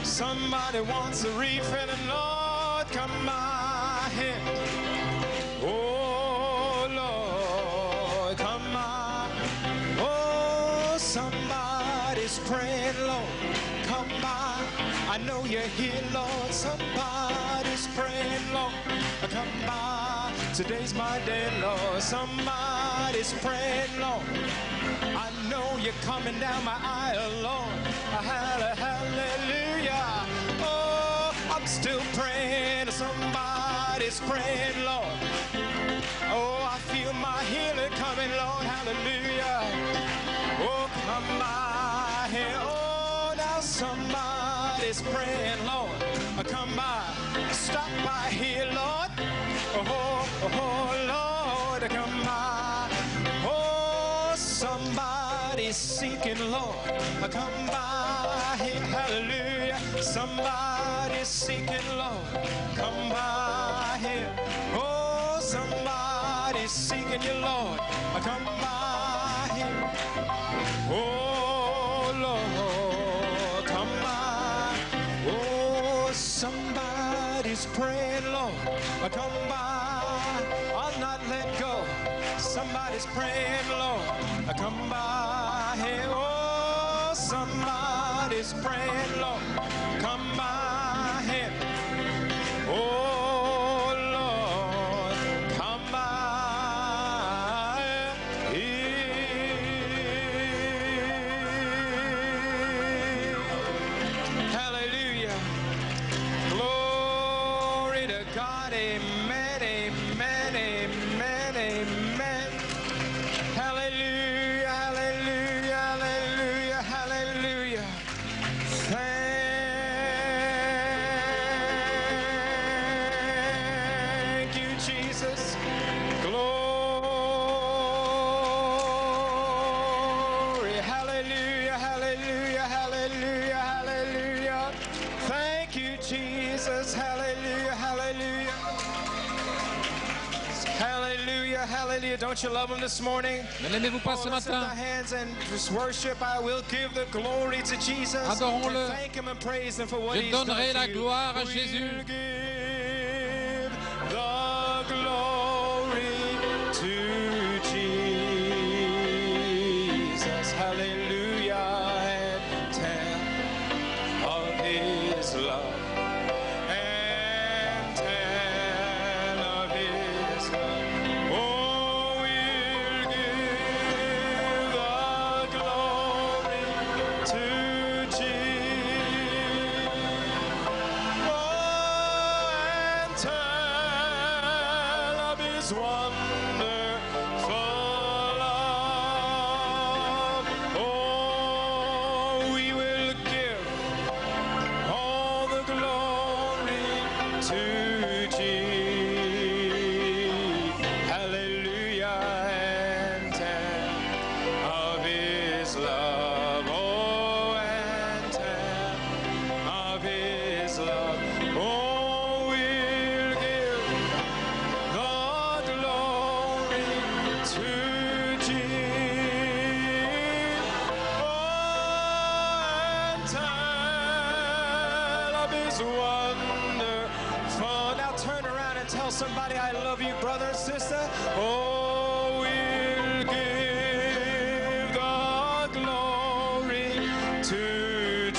Somebody wants a refilling, Lord. Come by here. Oh, Lord, come by. Oh, somebody's praying, Lord. Come by. I know you're here, Lord. Somebody's praying, Lord. Come by. Today's my day, Lord. Somebody's praying, Lord. I know you're coming down my aisle, Lord. Hallelujah. Oh, I'm still praying. Somebody's praying, Lord. Oh, I feel my healing coming, Lord. Hallelujah. Oh, come by here. Oh, now somebody's praying, Lord. Come by. Stop by here, Lord. Oh, Lord, come by. Oh, somebody's seeking, Lord. Come by here. Hallelujah. Somebody's seeking, Lord. Come by here. Oh, somebody's seeking you, Lord. Come by here. Oh, Lord, come by. Oh, somebody's praying, Lord. Come by. I'll not let go. Somebody's praying, Lord. Come by here. Oh, somebody's praying, Lord. Come by here. Oh, Lord, come by. Hallelujah. Don't you love him this morning? Ne l'aimez-vous pas ce Let's lift matin? our hands and just worship. I will give the glory to Jesus. Adorons-le. Thank him and praise him for what Je he's done donnerai for la you. gloire à We'll Jésus. give the glory to Jesus. Hallelujah. And tell of his love. And tell of his love. Oh, we'll give the glory to Jesus. Oh, and tell of his wonderful love. Oh, we will give all the glory to Jesus. Hallelujah. And tell of his love. Oh, and tell of his love. Oh, we'll give the glory to Jesus. Oh, and tell of his wonderful. Now turn around and tell somebody, I love you, brother and sister. Oh, we'll give the glory to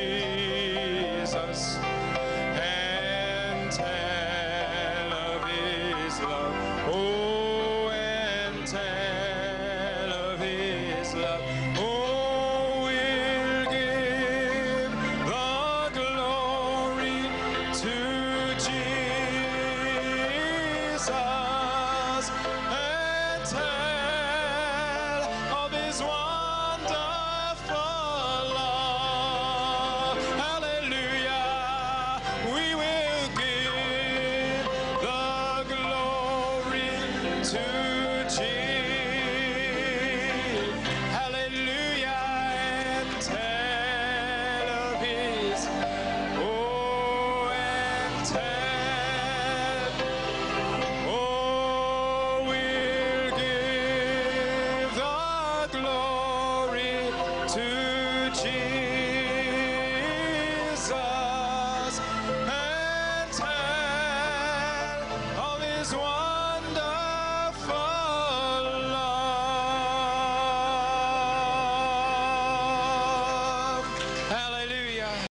Jesus. And tell of his love. Oh, and tell of his love. Oh, we'll give the glory to Jesus. And tell of his wonderful love. Hallelujah. We will give the glory to Jesus.